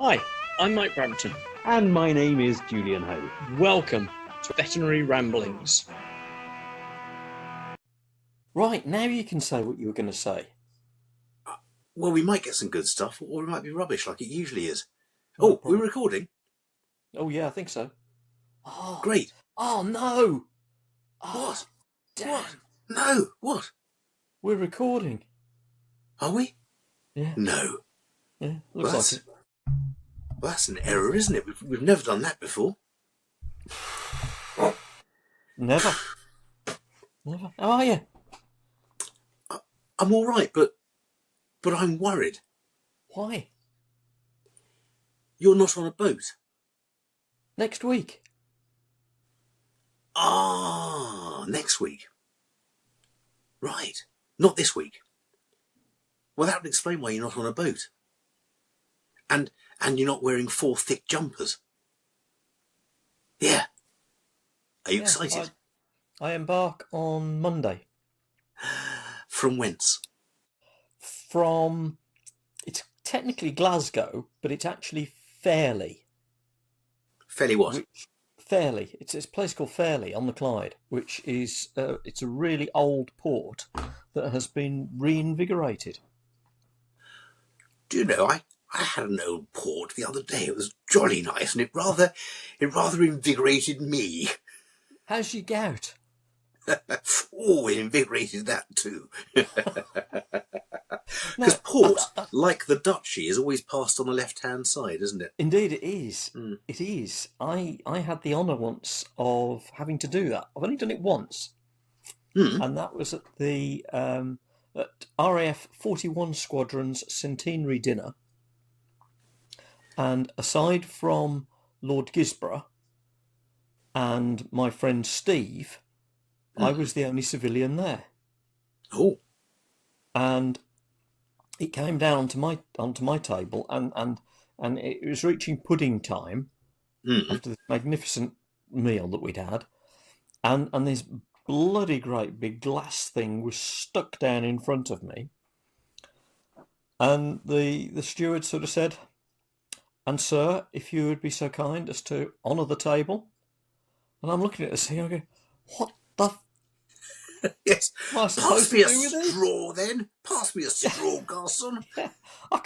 Hi, I'm Mike Brampton. And my name is Julian Hoad. Welcome to Veterinary Ramblings. Right, now you can say what you were going to say. Well, we might get some good stuff, or it might be rubbish like it usually is. Oh, we're recording? Oh, yeah, I think so. Oh, great. Oh, no. What? Damn. What? No, what? We're recording. Are we? Yeah. No. Yeah, looks like it. Well, that's an error, isn't it? We've never done that before. Never. Never. How are you? I'm all right, but I'm worried. Why? You're not on a boat. Next week. Next week. Right. Not this week. Well, that would explain why you're not on a boat. And you're not wearing 4 thick jumpers. Yeah. Are you excited? I embark on Monday. From whence? It's technically Glasgow, but it's actually Fairley. Fairley what? Fairley. It's a place called Fairley on the Clyde, which is it's a really old port that has been reinvigorated. Do you know, I had an old port the other day. It was jolly nice, and it rather invigorated me. How's your gout? It invigorated that too. Because port, like the duchy, is always passed on the left-hand side, isn't it? Indeed, it is. Mm. It is. I had the honour once of having to do that. I've only done it once, and that was at the at RAF 41 Squadron's centenary dinner. And aside from Lord Gisborough and my friend Steve, I was the only civilian there. Oh. And it came down onto my table, and it was reaching pudding time after this magnificent meal that we'd had, and this bloody great big glass thing was stuck down in front of me, and the steward sort of said, "And sir, if you would be so kind as to honour the table," and I'm looking at this thing, I go, "What the?" Yes. Pass me a straw, then. Pass me a straw, garçon. Yeah. I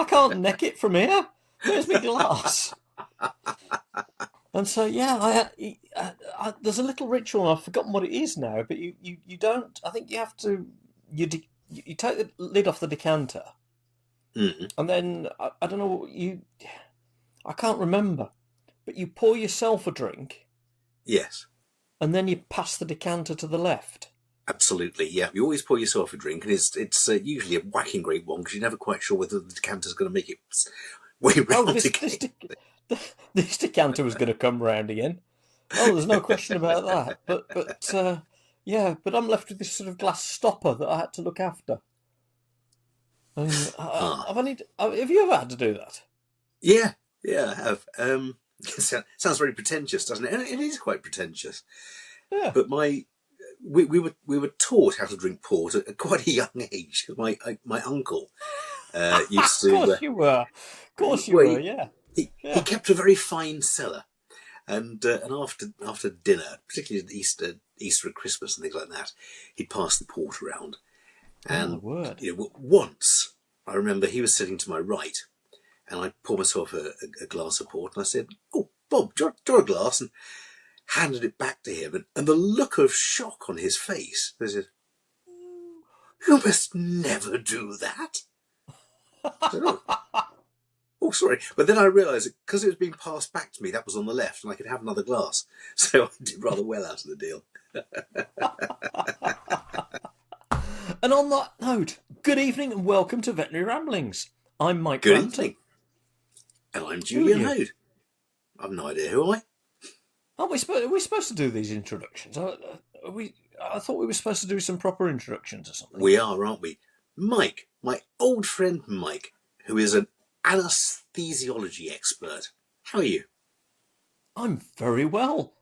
can't neck it from here. Where's my glass? And so, yeah, I there's a little ritual. I've forgotten what it is now, but you don't. I think you have to. You take the lid off the decanter, and then I don't know. I can't remember, but you pour yourself a drink. Yes. And then you pass the decanter to the left. Absolutely, yeah. You always pour yourself a drink, and it's usually a whacking great one because you're never quite sure whether the decanter's going to make it way round again. This decanter was going to come round again. Oh, there's no question about that. But I'm left with this sort of glass stopper that I had to look after. And have you ever had to do that? Yeah, I have. Sounds very pretentious, doesn't it? And it is quite pretentious. Yeah. But we were taught how to drink port at quite a young age. Because my uncle used to. Of course you were. Of course you were. Yeah. He kept a very fine cellar, and after dinner, particularly at Easter and Christmas and things like that, he'd pass the port around. And once I remember he was sitting to my right, and I poured myself a glass of port, and I said, "Oh, Bob, do you want a glass?" And handed it back to him, and the look of shock on his face. He said, "You must never do that." I said, oh, sorry. But then I realised that because it was being passed back to me, that was on the left, and I could have another glass. So I did rather well out of the deal. And on that note, good evening and welcome to Veterinary Ramblings. I'm Mike Good Brampton. evening. And I'm Julian Hoad. I've no idea who I am. Are we supposed to do these introductions? I thought we were supposed to do some proper introductions or something. We are, aren't we? Mike, my old friend Mike, who is an anaesthesiology expert. How are you? I'm very well.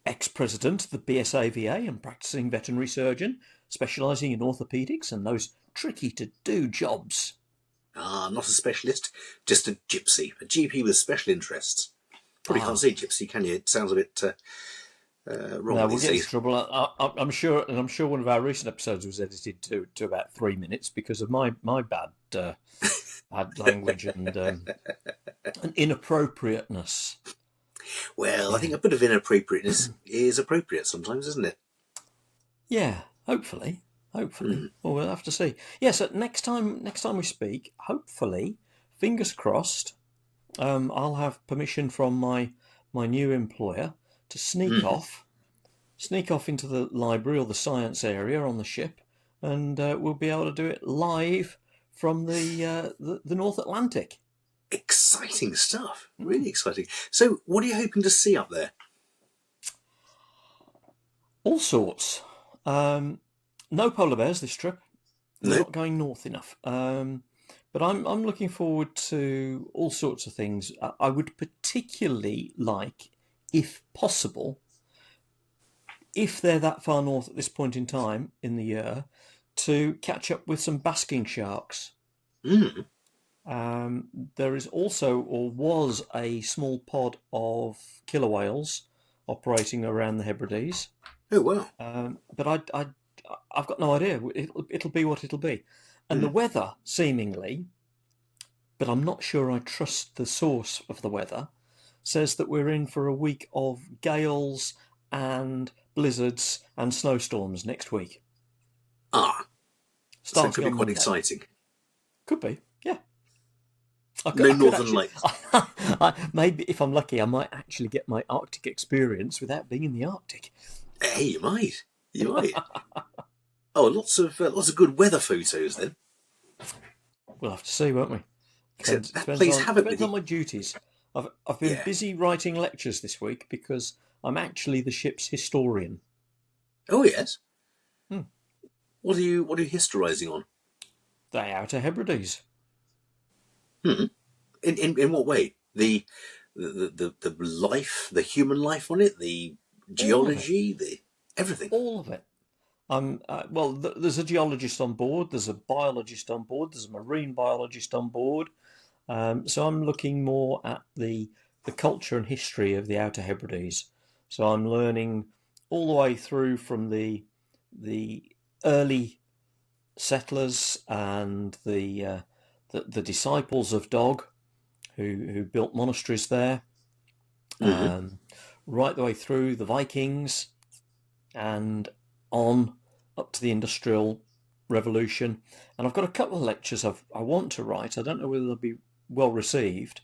Ex-president of the BSAVA and practising veterinary surgeon, specialising in orthopaedics and those tricky-to-do jobs. Ah, not a specialist, just a gypsy, a GP with special interests. Probably can't say gypsy, can you? It sounds a bit wrong No, we'll these get into days. trouble. I'm sure, and I'm sure one of our recent episodes was edited to about 3 minutes because of my bad language and inappropriateness. Well, I think a bit of inappropriateness is appropriate sometimes, isn't it? Yeah, hopefully. Well, we'll have to see. Yeah, so next time we speak, hopefully, fingers crossed, I'll have permission from my new employer to sneak off into the library or the science area on the ship, and we'll be able to do it live from the North Atlantic. Exciting stuff. Really exciting. So, what are you hoping to see up there? All sorts. No polar bears this trip. We're not going north enough. But I'm looking forward to all sorts of things. I would particularly like, if possible, if they're that far north at this point in time in the year, to catch up with some basking sharks. There is also, or was, a small pod of killer whales operating around the Hebrides. Oh, wow. But I've got no idea. It'll be what it'll be. And the weather, seemingly, but I'm not sure I trust the source of the weather, says that we're in for a week of gales and blizzards and snowstorms next week. So it could be quite exciting. Could be, yeah. No Northern Lights. Maybe if I'm lucky, I might actually get my Arctic experience without being in the Arctic. Hey, you might. Oh, lots of good weather photos then. We'll have to see, won't we? Except that place depends on my duties. I've been busy writing lectures this week because I'm actually the ship's historian. Oh yes. What are you historising on? The Outer Hebrides. In what way? The life, the human life on it, the geology, the everything. All of it. Well, there's a geologist on board, there's a biologist on board, there's a marine biologist on board. So I'm looking more at the culture and history of the Outer Hebrides. So I'm learning all the way through from the early settlers and the disciples of Dog, who built monasteries there, right the way through the Vikings and on up to the Industrial Revolution. And I've got a couple of lectures I want to write. I don't know whether they'll be well received,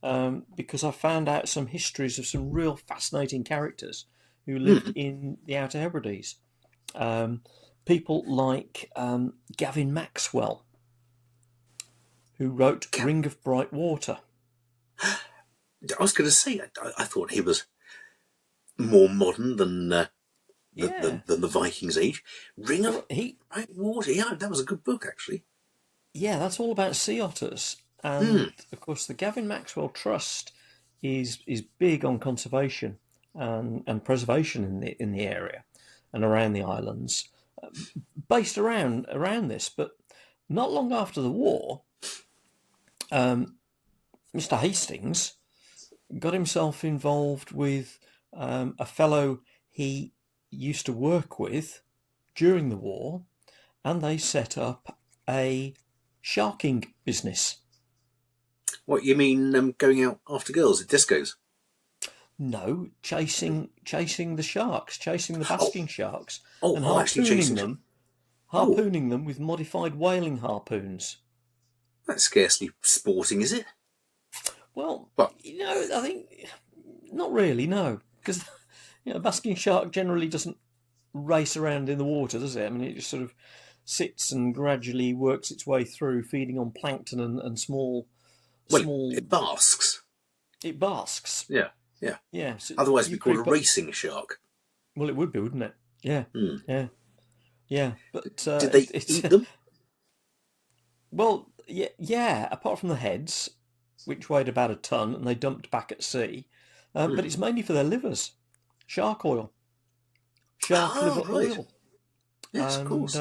because I found out some histories of some real fascinating characters who lived in the Outer Hebrides. People like Gavin Maxwell, who wrote Ring of Bright Water. I was going to say, I thought he was more modern than the Vikings age. Ring of Bright Water, yeah, that was a good book actually. Yeah, that's all about sea otters. And of course, the Gavin Maxwell Trust is big on conservation and preservation in the area and around the islands, based around this. But not long after the war, Mr. Hastings got himself involved with a fellow he used to work with during the war, and they set up a sharking business. What, you mean going out after girls at discos? No, chasing the sharks, chasing the basking sharks, and harpooning them with modified whaling harpoons. That's scarcely sporting, is it? Well, I think not really, no, because a basking shark generally doesn't race around in the water, does it? I mean, it just sort of sits and gradually works its way through, feeding on plankton and small. It basks. It basks. Yeah. So otherwise, it'd be called a racing shark. Well, it would be, wouldn't it? Yeah. Yeah. But did they eat them? Well, yeah. Apart from the heads, which weighed about a ton, and they dumped back at sea. But it's mainly for their livers, shark oil, liver oil. Yes, of course.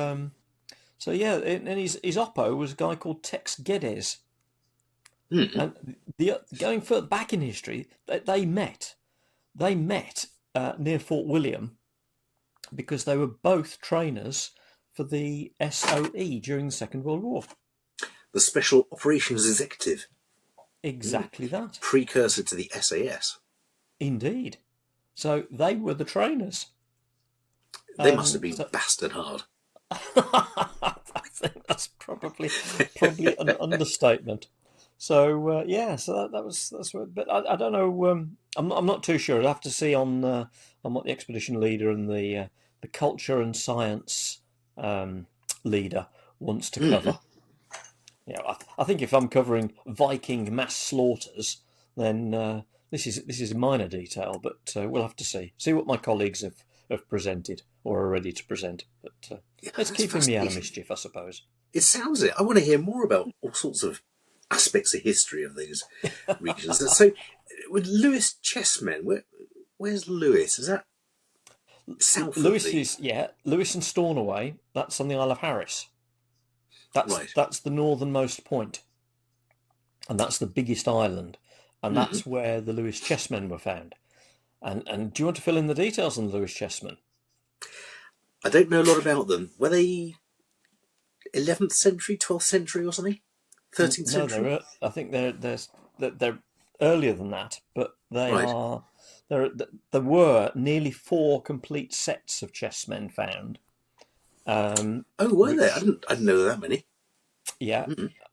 So yeah, and his oppo was a guy called Tex Geddes. And going further back in history, they met. They met near Fort William because they were both trainers for the SOE during the Second World War. The Special Operations Executive. Exactly that. Precursor to the SAS. Indeed. So they were the trainers. They must have been bastard hard. I think that's probably an understatement. So so that's what. But I don't know. I'm not too sure. I'll have to see on what the expedition leader and the culture and science leader wants to cover. Yeah, I think if I'm covering Viking mass slaughters, then this is a minor detail. But we'll have to see what my colleagues have presented or are ready to present. But let's keep me out of mischief, I suppose. It sounds it. I want to hear more about all sorts of aspects of history of these regions. So, with Lewis chessmen, where's Lewis? Is that south Lewis? of the... Lewis and Stornoway. That's on the Isle of Harris. That's the northernmost point, and that's the biggest island, and that's where the Lewis chessmen were found. And do you want to fill in the details on the Lewis chessmen? I don't know a lot about them. Were they 11th century, 12th century, or something? 13th century? No, I think they're earlier than that, but they are. There were nearly 4 complete sets of chessmen found. Were there? I didn't know that many. Yeah,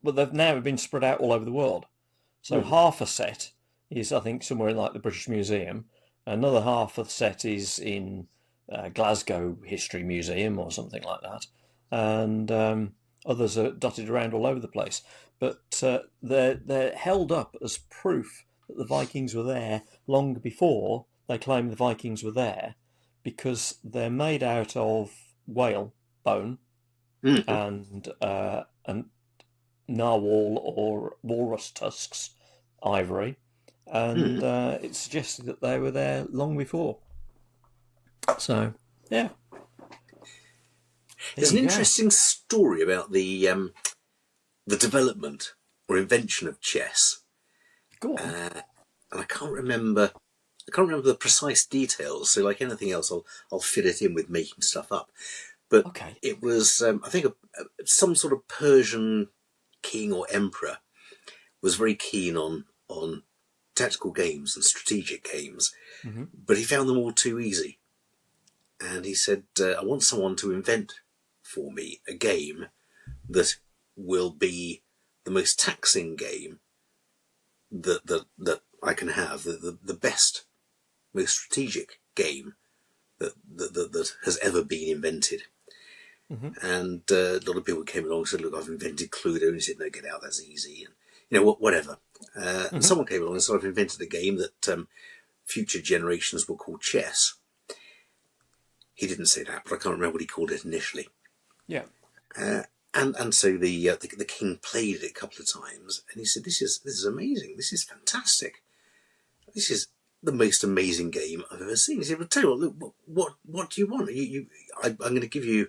but they've now been spread out all over the world. So half a set is, I think, somewhere in like the British Museum. Another half of the set is in Glasgow History Museum or something like that, and others are dotted around all over the place. But they're held up as proof that the Vikings were there long before they claim the Vikings were there, because they're made out of whale bone and narwhal or walrus tusks, ivory, and it suggested that they were there long before. So, yeah. There's an interesting story about the development or invention of chess. Go on. And I can't remember the precise details. So, like anything else, I'll fit it in with making stuff up. But it was, I think, some sort of Persian king or emperor was very keen on tactical games and strategic games, but he found them all too easy. And he said, I want someone to invent for me a game that will be the most taxing game that I can have, the best, most strategic game that has ever been invented. And a lot of people came along and said, look, I've invented Cluedo. And he said, no, get out, that's easy. And, whatever. And someone came along and said, I've invented a game that future generations will call chess. He didn't say that, but I can't remember what he called it initially. Yeah. And so the king played it a couple of times, and he said, this is amazing. This is fantastic. This is the most amazing game I've ever seen. He said, well, tell you what, look, what do you want? I'm going to give you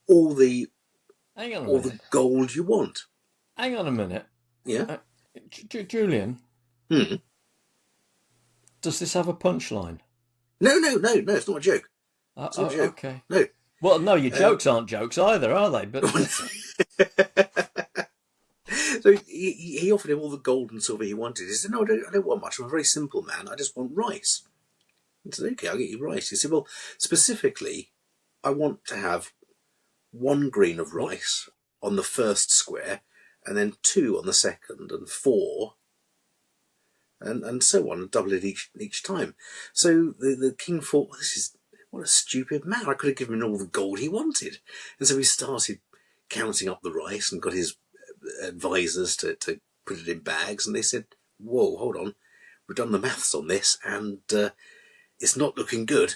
all the gold you want. Hang on a minute. Yeah. Julian. Does this have a punchline? No, it's not a joke. It's not a joke. Okay. No. Well, no, your jokes aren't jokes either, are they? But so he offered him all the gold and silver he wanted. He said, no, I don't want much. I'm a very simple man. I just want rice. He said, okay, I'll get you rice. He said, well, specifically, I want to have 1 grain of rice on the first square, and then 2 on the second, and 4, and so on, and double it each time. So the king thought, well, what a stupid man. I could have given him all the gold he wanted. And so he started counting up the rice and got his advisors to put it in bags, and they said, whoa, hold on, we've done the maths on this, and it's not looking good.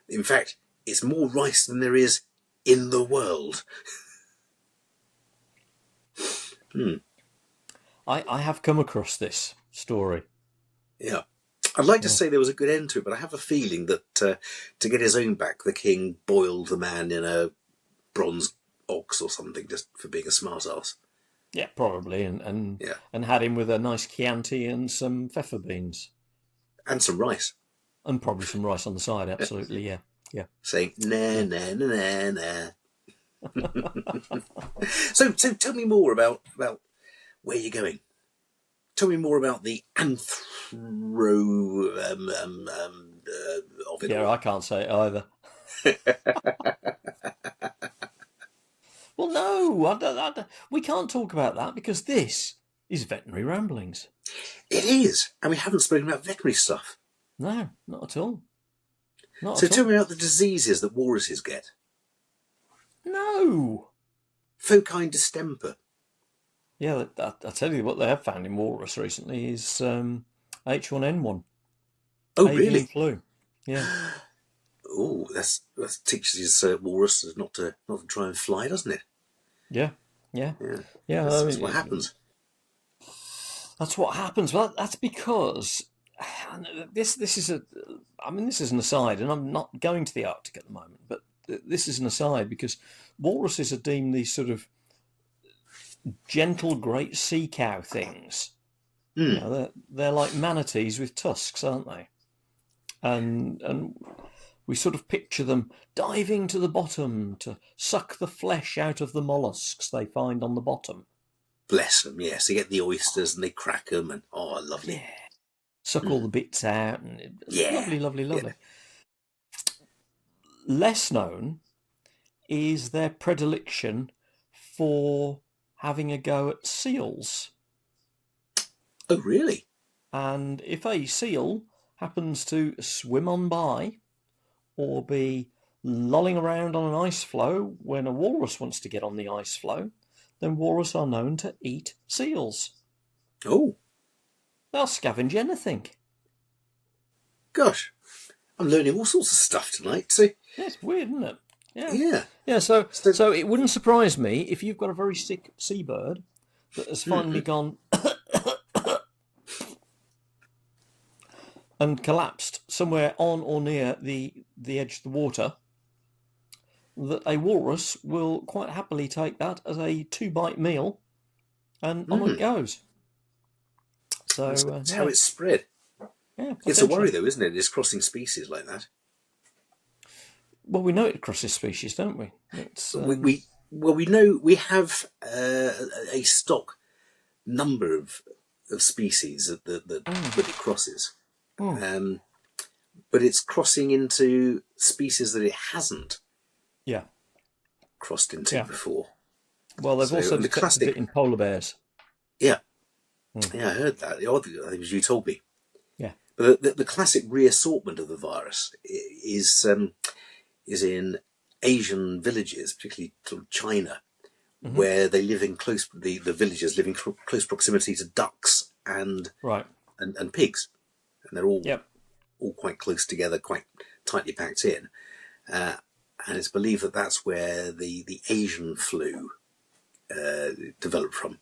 In fact, it's more rice than there is in the world. I have come across this story. Yeah. I'd like to say there was a good end to it, but I have a feeling that to get his own back, the king boiled the man in a bronze ox or something just for being a smart ass. Yeah, probably, and had him with a nice Chianti and some pfeffer beans. And some rice. And probably some rice on the side, absolutely, yeah. Saying, nah, nah, nah, nah, nah. So tell me more about where you're going. Tell me more about the anthro of it Yeah, all. I can't say it either. Well, no, we can't talk about that because this is Veterinary Ramblings. It is, and we haven't spoken about veterinary stuff. No, not at all. So tell me about the diseases that walruses get. No. Foci distemper. Yeah, I'll tell you what they have found in walrus recently is H1N1. Oh, avian really? flu. Yeah. Oh, that teaches walruses not to try and fly, doesn't it? Yeah. That's what happens. That's what happens. Well, that's because this is this is an aside, and I'm not going to the Arctic at the moment, but this is an aside because walruses are deemed these sort of gentle great sea cow things. You know, they're like manatees with tusks, aren't they? And we sort of picture them diving to the bottom to suck the flesh out of the mollusks they find on the bottom. Bless them, yes. They get the oysters and they crack them, and lovely. Yeah. Suck all the bits out, and lovely. Yeah. Less known is their predilection for having a go at seals. Oh, really? And if a seal happens to swim on by or be lolling around on an ice floe when a walrus wants to get on the ice floe, then walrus are known to eat seals. Oh. They'll scavenge anything. Gosh, I'm learning all sorts of stuff tonight. So Yeah, it's weird, isn't it? Yeah. Yeah, so it wouldn't surprise me if you've got a very sick seabird that has finally gone and collapsed somewhere on or near the edge of the water, that a walrus will quite happily take that as a 2-bite meal, and on it goes. So that's how it's spread. Yeah, it's a worry, though, isn't it? It's crossing species like that. Well, we know it crosses species, don't we? It's, we know we have a stock number of species that it crosses. But it's crossing into species that it hasn't crossed into before. Well, they've also detected it in polar bears. Yeah. Yeah, I heard that. I think it was you told me. Yeah. But the classic reassortment of the virus is in Asian villages, particularly sort of China, where they live in the villagers live in close proximity to ducks and pigs, and they're all quite close together, quite tightly packed in, and it's believed that that's where the Asian flu developed from,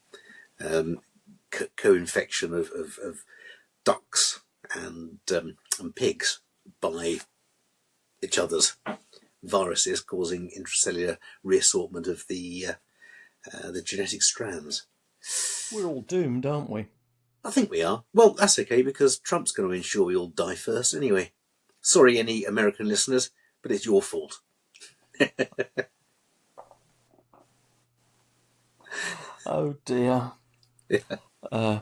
co-infection of ducks and pigs by each other's viruses, causing intracellular reassortment of the genetic strands. We're all doomed, aren't we? I think we are. Well, that's okay, because Trump's going to ensure we all die first anyway. Sorry, any American listeners, but it's your fault. Oh dear. Yeah.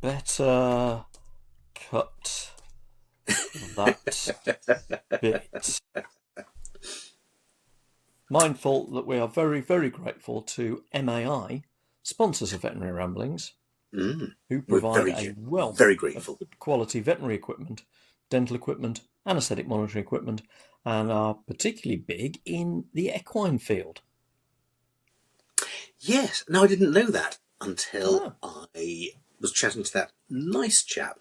Better cut that bit. Mindful that we are very, very grateful to MAI, sponsors of Veterinary Ramblings, who provide a wealth of good quality veterinary equipment, dental equipment, anaesthetic monitoring equipment, and are particularly big in the equine field. Yes. Now, I didn't know that until I was chatting to that nice chap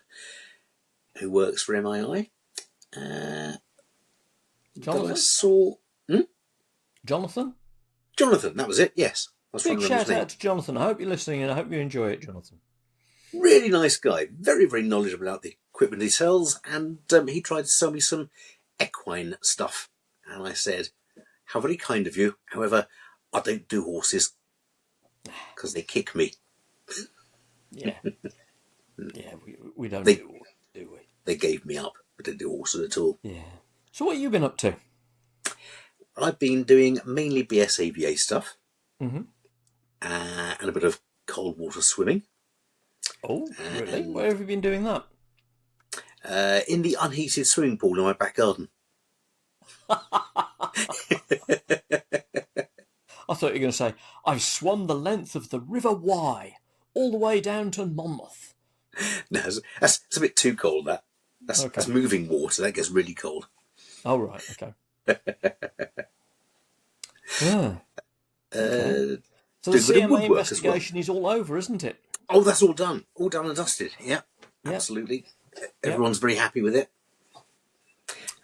who works for MII. Jonathan? Jonathan, that was it, yes. Big shout out to Jonathan. I hope you're listening and I hope you enjoy it, Jonathan. Really nice guy. Very, very knowledgeable about the equipment he sells. And he tried to sell me some equine stuff. And I said, how very kind of you. However, I don't do horses because they kick me. Yeah. Yeah, we don't They do horses, do we? they gave me up. I don't do horses at all. Yeah. So what have you been up to? I've been doing mainly BSAVA stuff Mm-hmm. and a bit of cold water swimming. Oh, really? Where have you been doing that? In the unheated swimming pool in my back garden. I thought you were going to say, I've swum the length of the River Wye, all the way down to Monmouth. No, that's a bit too cold, that. That's moving water. That gets really cold. Oh, right, okay. Yeah. Okay. So the CMA investigation is all over, isn't it? Oh, that's all done. All done and dusted. Yeah, absolutely. Everyone's very happy with it.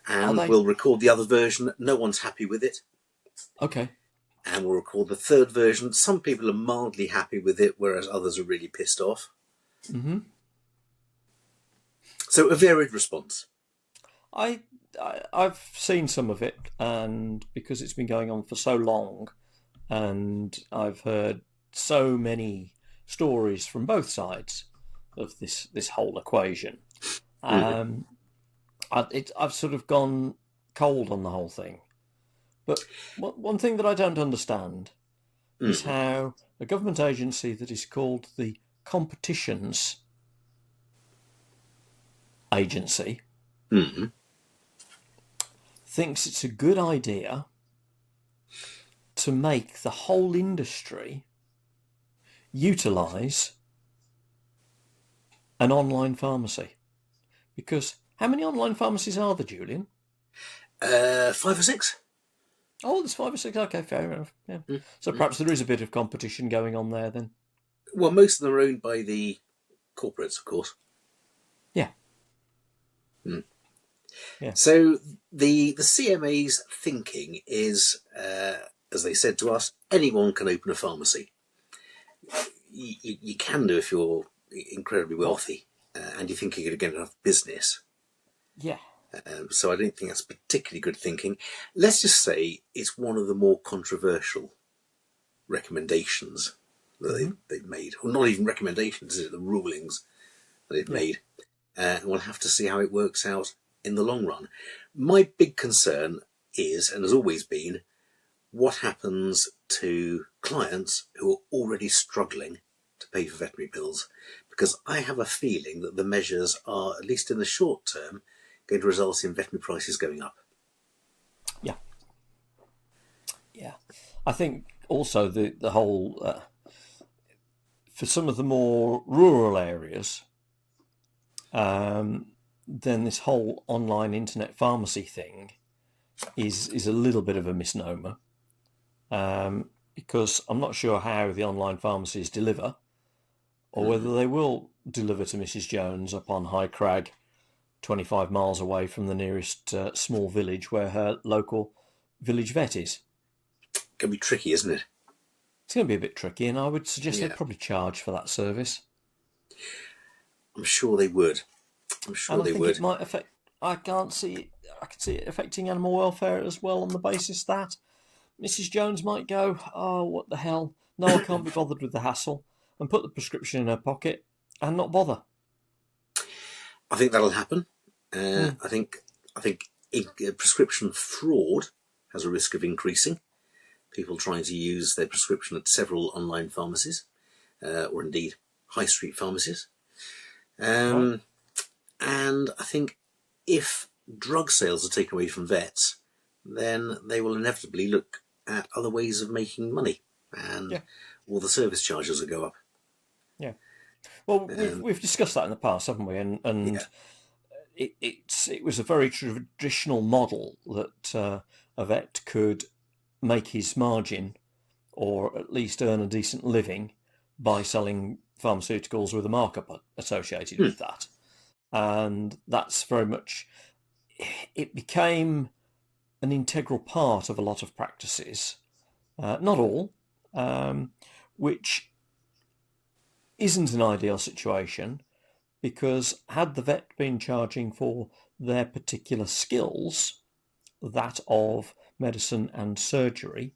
And we'll record the other version. No one's happy with it. Okay. And we'll record the third version. Some people are mildly happy with it, whereas others are really pissed off. Mm-hmm. So a varied response. I've seen some of it, and because it's been going on for so long, and I've heard so many stories from both sides of this whole equation, I've sort of gone cold on the whole thing. But one thing that I don't understand is how a government agency that is called the Competitions Agency thinks it's a good idea to make the whole industry utilise an online pharmacy. Because how many online pharmacies are there, Julian? 5 or 6. Oh, there's 5 or 6. Okay, fair enough. Yeah. So perhaps there is a bit of competition going on there then. Well, most of them are owned by the corporates, of course. Yeah. Yeah. So the CMA's thinking is, as they said to us, anyone can open a pharmacy. You can do if you're incredibly wealthy and you think you're going to get enough business. Yeah. So I don't think that's particularly good thinking. Let's just say it's one of the more controversial recommendations that they've made. Or not even recommendations, is it? The rulings that they've made. And we'll have to see how it works out in the long run. My big concern is, and has always been, what happens to clients who are already struggling to pay for veterinary bills? Because I have a feeling that the measures are, at least in the short term, going to result in veterinary prices going up. Yeah. Yeah. I think also the whole, for some of the more rural areas, then this whole online internet pharmacy thing is a little bit of a misnomer, because I'm not sure how the online pharmacies deliver, or whether they will deliver to Mrs. Jones up on High Crag, 25 miles away from the nearest small village where her local village vet is. It can be tricky, isn't it? It's going to be a bit tricky, and I would suggest they'd probably charge for that service. I'm sure they would. I think it might affect. I can see it affecting animal welfare as well, on the basis that Mrs. Jones might go, "Oh, what the hell? No, I can't be bothered with the hassle," and put the prescription in her pocket and not bother. I think that'll happen. I think prescription fraud has a risk of increasing. People trying to use their prescription at several online pharmacies, or indeed high street pharmacies. And I think if drug sales are taken away from vets, then they will inevitably look at other ways of making money, and all the service charges will go up. Yeah. Well, we've discussed that in the past, haven't we? And it was a very traditional model that a vet could make his margin, or at least earn a decent living, by selling pharmaceuticals with a markup associated with that. And that's very much, it became an integral part of a lot of practices, not all, which isn't an ideal situation, because had the vet been charging for their particular skills, that of medicine and surgery,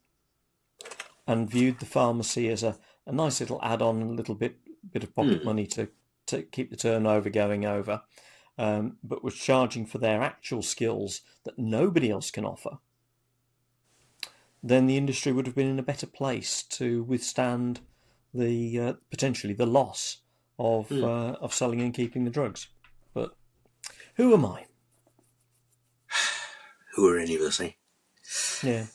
and viewed the pharmacy as a nice little add-on, a little bit of pocket money to keep the turnover going over, but was charging for their actual skills that nobody else can offer, then the industry would have been in a better place to withstand the potentially the loss of selling and keeping the drugs. But who am I? Who are any of us, eh? Yeah.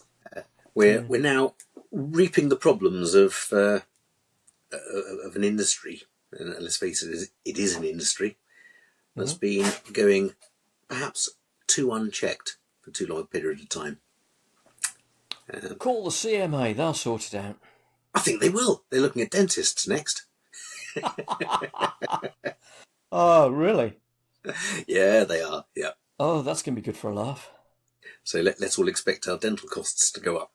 We're now reaping the problems of an industry, and let's face it, it is an industry that's been going perhaps too unchecked for too long a period of time. Call the CMA, they'll sort it out. I think they will. They're looking at dentists next. Oh, really? Yeah, they are. Yeah. Oh, that's going to be good for a laugh. So let's all expect our dental costs to go up.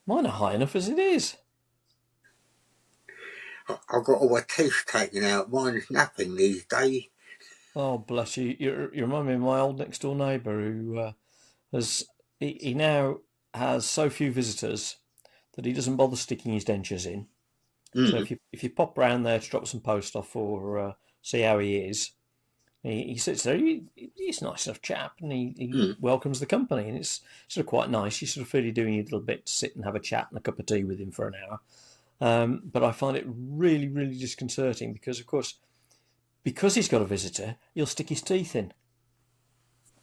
Mine are high enough as it is. I've got all my teeth taken out. Mine's napping these days. Oh, bless you. You remind me of my old next door neighbour who he now has so few visitors that he doesn't bother sticking his dentures in. So if you pop round there to drop some post off or see how he is, he sits there. He's a nice enough chap, and he welcomes the company, and it's sort of quite nice. You sort of feel you're doing your little bit to sit and have a chat and a cup of tea with him for an hour. But I find it really, really disconcerting because, of course, because he's got a visitor, he'll stick his teeth in.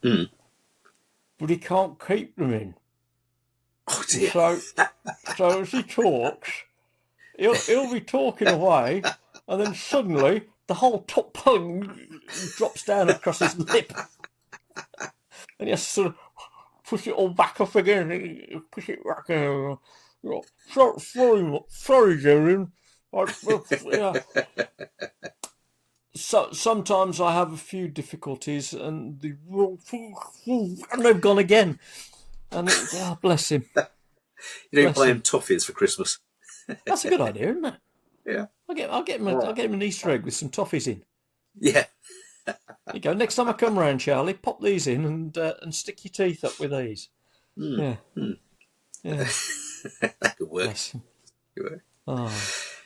But he can't keep them in. Oh dear. So as he talks, he'll be talking away, and then suddenly the whole top tongue drops down across his lip, and he has to sort of push it all back up again. Push it back in. Sorry, Julian. Yeah. So sometimes I have a few difficulties, and they've gone again. And bless him. You don't buy him toffees for Christmas. That's a good idea, isn't it? Yeah. I'll get him an Easter egg with some toffees in. Yeah. There you go. Next time I come round, Charlie, pop these in and stick your teeth up with these. Yeah. Yeah. That could work. Bless him. Oh,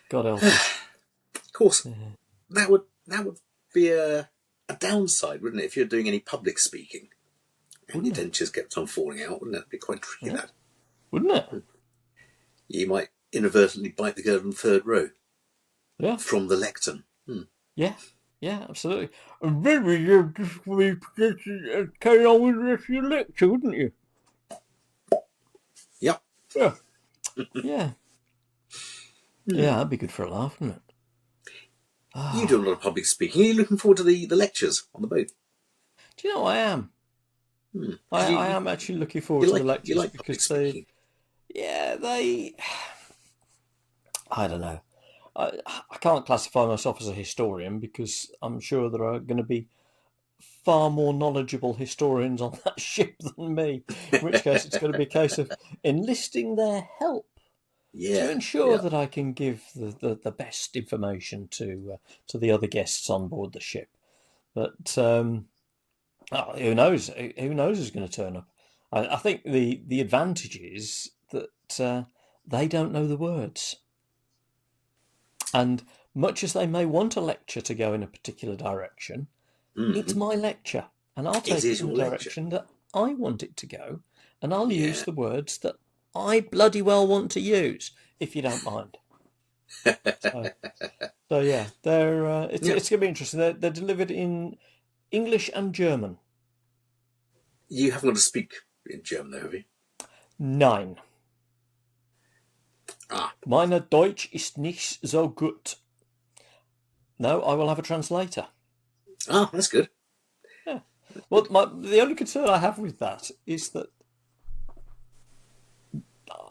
God help us. Of course, that would be a downside, wouldn't it? If you're doing any public speaking, and your dentures kept on falling out, wouldn't it? It'd be quite tricky. That wouldn't it? You might inadvertently bite the girl in the third row. Yeah. From the lectern. Yeah. Yeah, absolutely. And maybe you'd just carry on with the rest of your lecture, wouldn't you? Yep. Yeah. Yeah. Yeah, that'd be good for a laugh, wouldn't it? You do a lot of public speaking. Are you looking forward to the lectures on the boat? Do you know I am? I am actually looking forward to the lectures because I don't know. I can't classify myself as a historian because I'm sure there are going to be far more knowledgeable historians on that ship than me, in which case it's going to be a case of enlisting their help to ensure that I can give the best information to the other guests on board the ship. But who knows? Who knows who's going to turn up? I think the advantage is that they don't know the words. And much as they may want a lecture to go in a particular direction, it's my lecture. And I'll take it in the direction that I want it to go. And I'll use the words that I bloody well want to use, if you don't mind. So yeah, it's going to be interesting. They're delivered in English and German. You haven't got to speak in German, though, have you? Nein. Meine Deutsch ist nicht so gut. No, I will have a translator. Oh, that's good. Yeah. Well, the only concern I have with that is that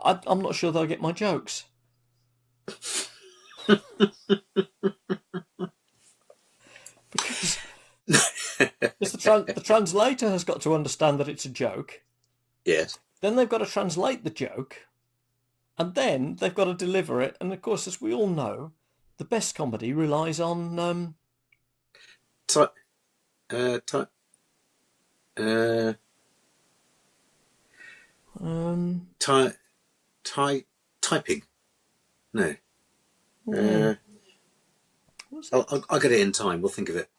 I'm not sure they'll get my jokes. Because the translator has got to understand that it's a joke. Yes. Then they've got to translate the joke. And then they've got to deliver it. And of course, as we all know, the best comedy relies on... Typing. No. What's I'll get it in time. We'll think of it.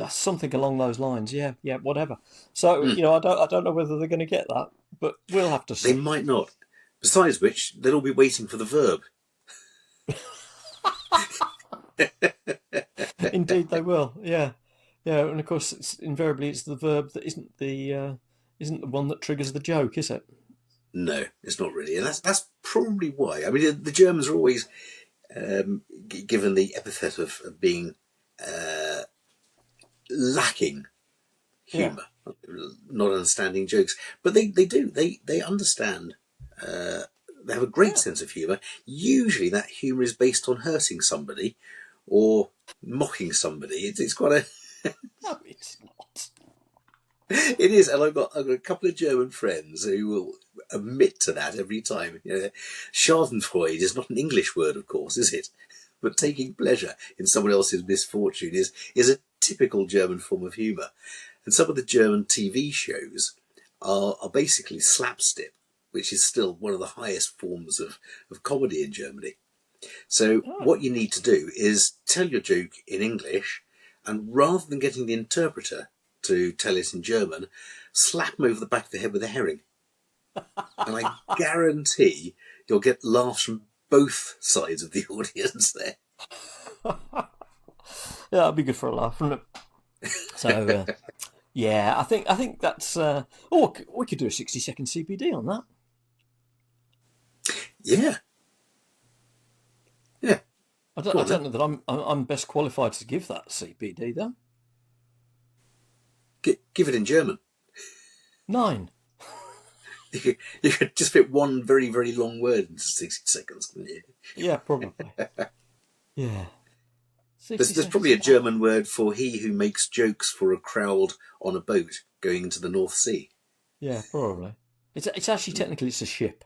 something along those lines. Yeah, whatever. So I don't know whether they're going to get that, but we'll have to see. They might not. Besides which, they'll all be waiting for the verb. Indeed, they will. Yeah, and of course, invariably it's the verb that isn't the one that triggers the joke, is it? No, it's not really, and that's probably why. I mean, the Germans are always given the epithet of being lacking humour, not understanding jokes, but they do. They understand. They have a great sense of humour. Usually, that humour is based on hurting somebody or mocking somebody. It's quite a. No, it's not. It is, and I've got a couple of German friends who will admit to that every time. Schadenfreude is not an English word, of course, is it? But taking pleasure in someone else's misfortune is a typical German form of humour. And some of the German TV shows are basically slapstick, which is still one of the highest forms of comedy in Germany. So what you need to do is tell your joke in English, and rather than getting the interpreter to tell it in German, slap them over the back of the head with a herring. And I guarantee you'll get laughs from both sides of the audience there. Yeah, that'd be good for a laugh, wouldn't it? So, yeah, I think that's. We could do a 60-second CPD on that. Yeah. I don't know that I'm best qualified to give that CPD though. Give it in German. 9. You could just fit one very, very long word into 60 seconds, couldn't you? Yeah, probably. Yeah. There's probably a German word for he who makes jokes for a crowd on a boat going into the North Sea. Yeah, probably. It's actually technically it's a ship.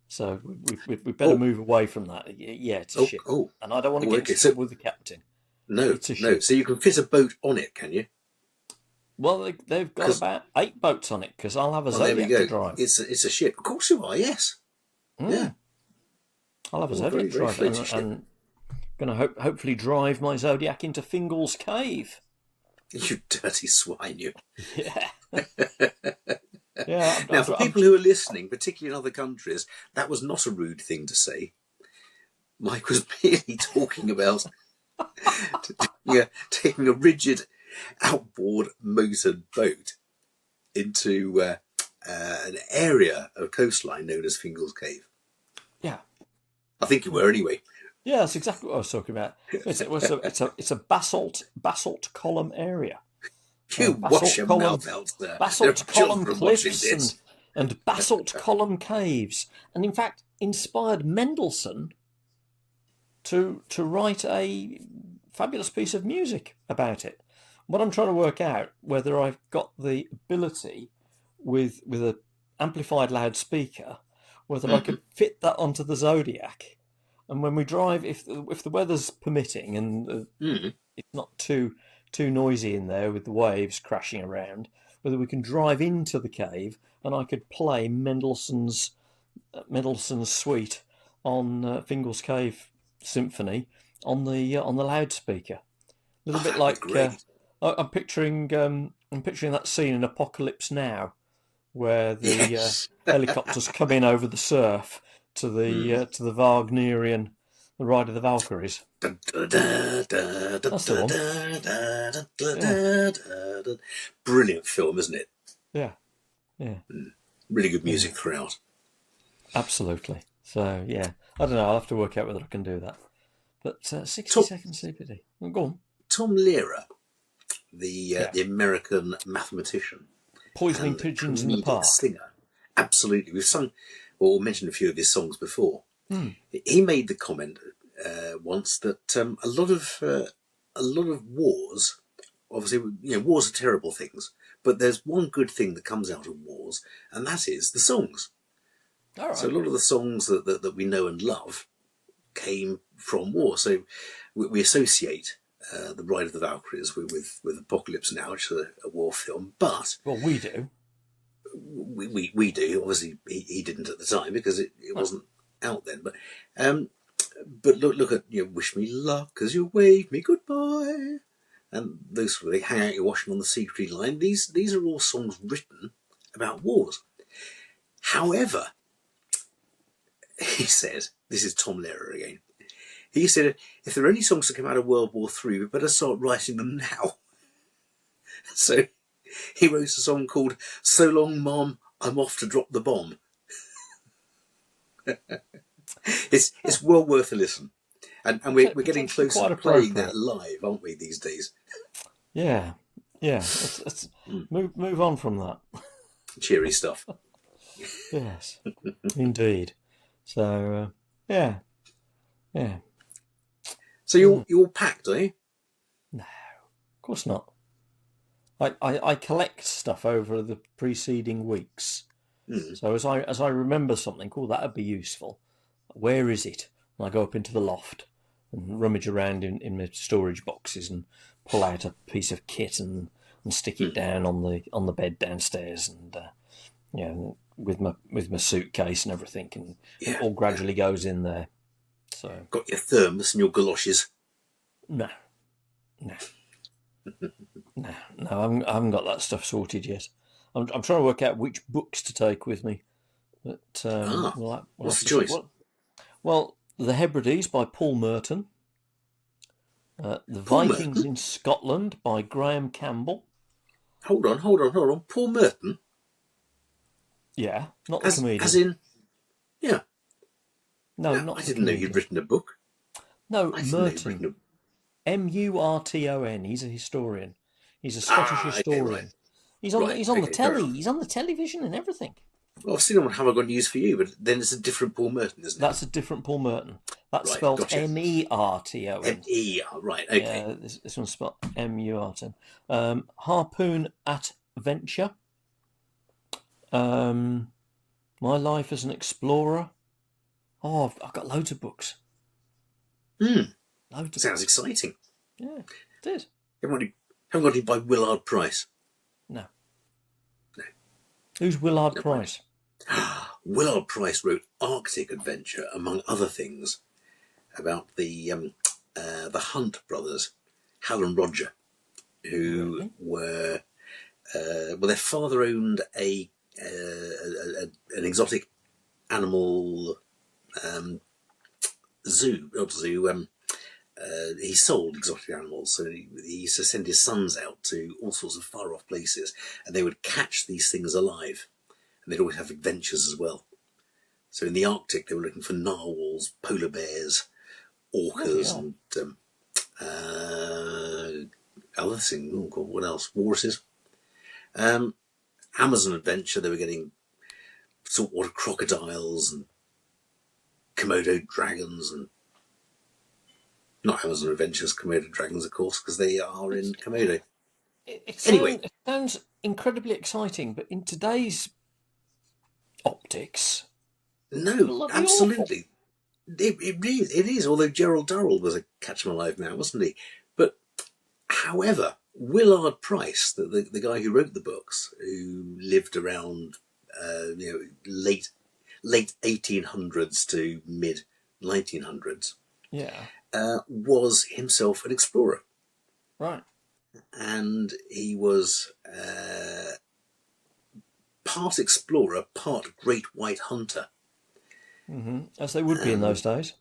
So we better move away from that. Yeah, it's a ship. And I don't want to get into trouble with the captain. No, it's a ship. So you can fit a boat on it, can you? Well, they've got about 8 boats on it because I'll have a Zodiac to drive. It's a ship. Of course you are, yes. Yeah. I'll have a Zodiac to drive and going to hopefully drive my Zodiac into Fingal's Cave. You dirty swine, you. Yeah. Yeah. Now, for people who are listening, particularly in other countries, that was not a rude thing to say. Mike was merely talking about taking a rigid outboard motored boat into an area of coastline known as Fingal's Cave. Yeah. I think you were anyway. Yeah, that's exactly what I was talking about. It's a basalt column area. You wash your mouth out there. Basalt column cliffs and basalt column caves. And in fact, inspired Mendelssohn to write a fabulous piece of music about it. What I'm trying to work out, whether I've got the ability with an amplified loudspeaker, whether I could fit that onto the Zodiac. And when we drive, if the weather's permitting and it's not too noisy in there with the waves crashing around, whether we can drive into the cave and I could play Mendelssohn's suite on Fingal's Cave Symphony on the loudspeaker. A little bit like I'm picturing that scene in Apocalypse Now, where the helicopters come in over the surf to the Wagnerian, the Ride of the Valkyries. That's the one. Brilliant film, isn't it? Yeah. Really good music throughout. Absolutely. So yeah, I don't know. I'll have to work out whether I can do that. But 60-second CPD. Go on. Tom Lehrer, the American mathematician, Poisoning Pigeons in the Park. Singer. Absolutely. We've sung or mentioned a few of his songs before. He made the comment once that a lot of wars, obviously, wars are terrible things, but there's one good thing that comes out of wars, and that is the songs. All right. So a lot of the songs that we know and love came from war. So we associate the Ride of the Valkyries with Apocalypse Now, which is a war film. But well, we do. we do. Obviously, he didn't at the time because it wasn't out then. But look at wish me luck as you wave me goodbye, and those sort of things. Hang out your washing on the sea tree line. These are all songs written about wars. However, he said, this is Tom Lehrer again. He said, if there are any songs that come out of World War III, we better start writing them now. So he wrote a song called "So Long, Mom, I'm Off to Drop the Bomb." It's well worth a listen, and we're getting close to playing that live, aren't we, these days? Yeah. Let's move on from that. Cheery stuff. Yes, indeed. So yeah. So you're all packed, are you? No, of course not. I collect stuff over the preceding weeks. So as I remember something, that'd be useful. Where is it? And I go up into the loft and rummage around in my storage boxes and pull out a piece of kit and stick it down on the bed downstairs, and with my suitcase and everything, and it all gradually goes in there. So got your thermos and your galoshes? No, I haven't got that stuff sorted yet. I'm trying to work out which books to take with me. But what's the choice? Well, The Hebrides by Paul Merton. The Vikings in Scotland by Graham Campbell. Hold on. Paul Merton? Yeah, not the comedian. As in, yeah. No, not I didn't know you'd written a book. No, Merton. Murton. He's a historian. He's a Scottish historian. Okay, right. He's on the telly. He's on the television and everything. Well, I've seen him on Have I Got News for You, but then it's a different Paul Merton, isn't it? That's a different Paul Merton. That's spelled Merton. M-E-R, right, okay. Yeah, this one's spelled M-U-R-T. Harpoon at Venture. My Life as an Explorer. Oh, I've got loads of books. Sounds exciting. Yeah, it is. Haven't got any by Willard Price? No. Who's Willard Price? Willard Price wrote Arctic Adventure, among other things, about the Hunt brothers, Hal and Roger, who were their father owned an exotic animal zoo. He sold exotic animals, so he used to send his sons out to all sorts of far off places, and they would catch these things alive, and they'd always have adventures as well. So in the Arctic, they were looking for narwhals, polar bears, orcas, and other things. Oh God, what else? Walruses. Amazon Adventure, they were getting saltwater crocodiles and Komodo dragons, and not Amazon Adventures Komodo dragons, of course, because they are in Komodo. It sounds incredibly exciting, but in today's optics, no, absolutely, it is. Although Gerald Durrell was a Catch 'em Alive man, wasn't he? But however, Willard Price, the guy who wrote the books, who lived around late 1800s to mid 1900s, was himself an explorer. Right. And he was part explorer, part great white hunter. Mm-hmm. As they would be in those days.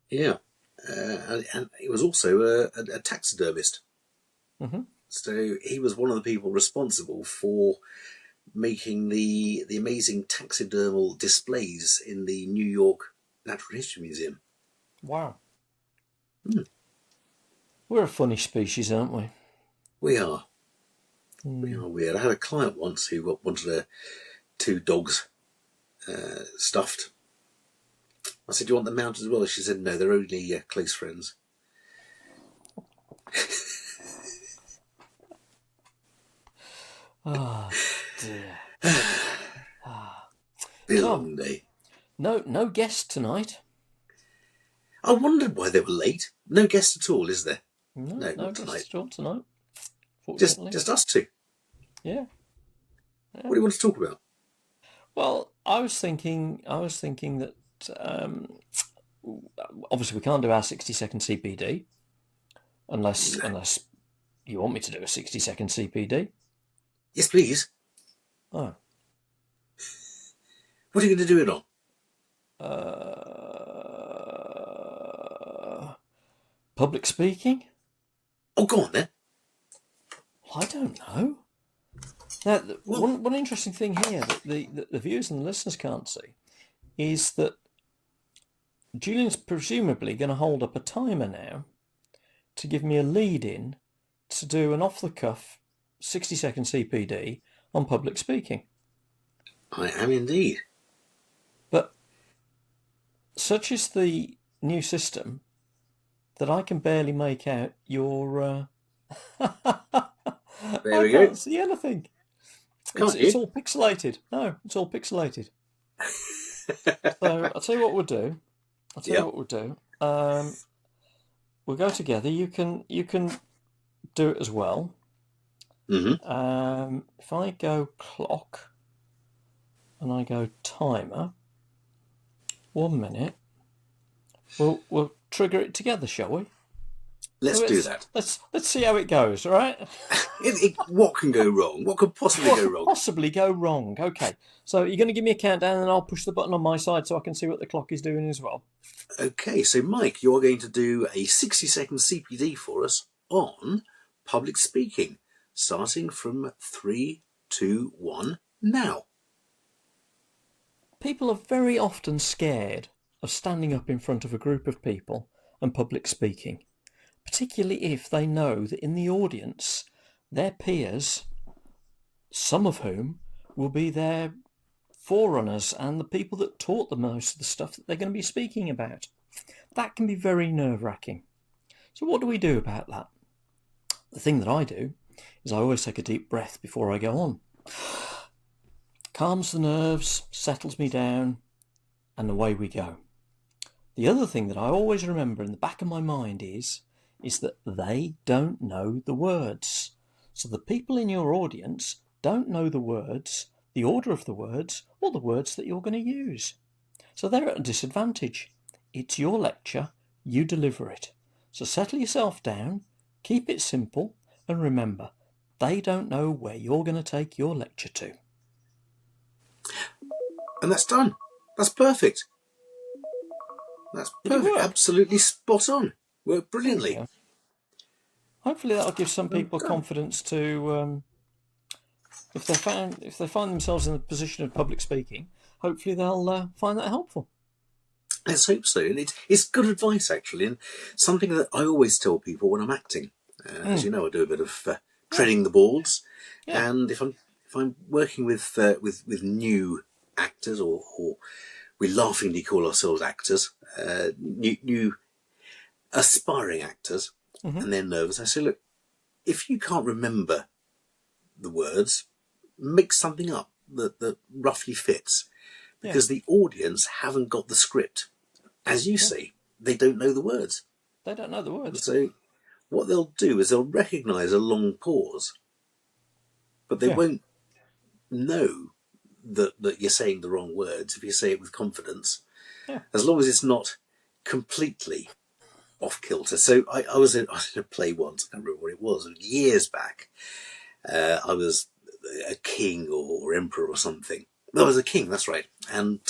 Yeah. And he was also a taxidermist. Mm-hmm. So he was one of the people responsible for making the amazing taxidermal displays in the New York Natural History Museum. Wow. We're a funny species, aren't we? We are. We are weird. I had a client once who wanted 2 dogs stuffed. I said, "Do you want them mounted as well?" She said, "No, they're only close friends." Oh, dear. Been a long day. No guest tonight. I wondered why they were late. No guest at all, is there? No not guest tonight. at all tonight. Just us two. Yeah. What do you want to talk about? Well, I was thinking that obviously we can't do our 60-second CPD unless you want me to do a 60-second CPD. Yes, please. Oh. What are you going to do it on? Public speaking? Oh, go on then. I don't know. Now, one interesting thing here that the viewers and the listeners can't see is that Julian's presumably going to hold up a timer now to give me a lead-in to do an off-the-cuff 60-second CPD on public speaking. I am indeed. But such is the new system that I can barely make out your... There we I go. can't see anything. It's all pixelated. No, it's all pixelated. So I'll tell you what we'll do. We'll go together. You can do it as well. Mm-hmm. If I go clock and I go timer, 1 minute. We'll trigger it together, shall we? Let's do that. Let's see how it goes, all right? What can go wrong? What could possibly go wrong? Possibly go wrong. Okay. So you're going to give me a countdown and I'll push the button on my side so I can see what the clock is doing as well. Okay, so Mike, you're going to do a 60-second CPD for us on public speaking, starting from 3, 2, 1, now. People are very often scared of standing up in front of a group of people and public speaking, particularly if they know that in the audience, their peers, some of whom will be their forerunners and the people that taught them most of the stuff that they're going to be speaking about. That can be very nerve-wracking. So what do we do about that? The thing that I do is I always take a deep breath before I go on. Calms the nerves, settles me down, and away we go. The other thing that I always remember in the back of my mind is that they don't know the words. So the people in your audience don't know the words, the order of the words, or the words that you're going to use. So they're at a disadvantage. It's your lecture, you deliver it. So settle yourself down, keep it simple, and remember, they don't know where you're going to take your lecture to. And that's done. That's perfect. That's perfect. Absolutely spot on. Worked brilliantly. Hopefully that'll give some people confidence to, if they find themselves in the position of public speaking, hopefully they'll find that helpful. Let's hope so. And it's good advice, actually, and something that I always tell people when I'm acting. As you know, I do a bit of treading the boards, and if I'm working with new actors, or we laughingly call ourselves actors, new aspiring actors, and they're nervous, I say, look, if you can't remember the words, make something up that roughly fits, because the audience haven't got the script. As you say, they don't know the words. They don't know the words. So what they'll do is they'll recognise a long pause, but they won't know that you're saying the wrong words if you say it with confidence, as long as it's not completely off kilter. So I was in a play once, I can't remember what it was, years back. I was a king or emperor or something. No, I was a king, that's right. And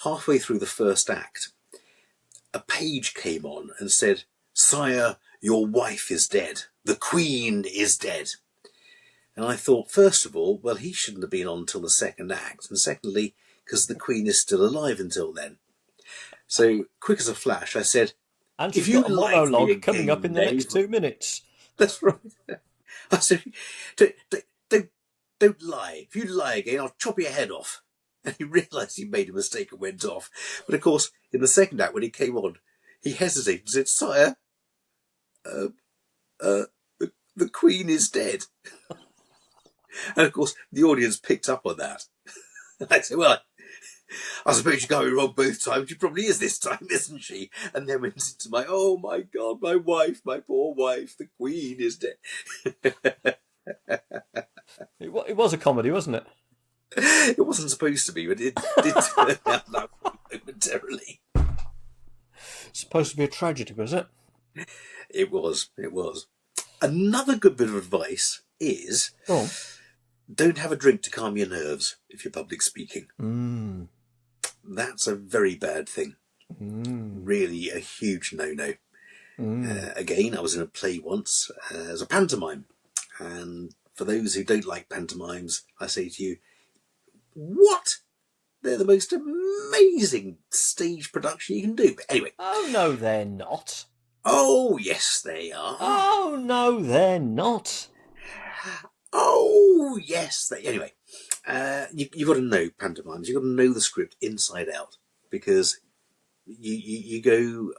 halfway through the first act, a page came on and said, "Sire, your wife is dead. The Queen is dead." And I thought, first of all, well, he shouldn't have been on until the second act. And secondly, because the Queen is still alive until then. So, quick as a flash, I said, and she's got a monologue coming up in the next 2 minutes. That's right. I said, don't lie. If you lie again, I'll chop your head off. And he realised he made a mistake and went off. But of course, in the second act, when he came on, he hesitated and said, "Sire, the Queen is dead." And of course, the audience picked up on that. I said, "Well, I suppose you can't be wrong both times. She probably is this time, isn't she?" And then went into oh my God, my wife, my poor wife, the Queen is dead. It was a comedy, wasn't it? It wasn't supposed to be, but it did turn out that way momentarily. It's supposed to be a tragedy, was it? It was. Another good bit of advice is don't have a drink to calm your nerves if you're public speaking. That's a very bad thing. Really a huge no-no. Again, I was in a play once as a pantomime. And for those who don't like pantomimes, I say to you, what? They're the most amazing stage production you can do. But anyway. Oh, no, they're not. Oh, yes, they are. Oh, no, they're not. Oh, yes, they... Anyway, you've got to know pantomimes. You've got to know the script inside out, because you go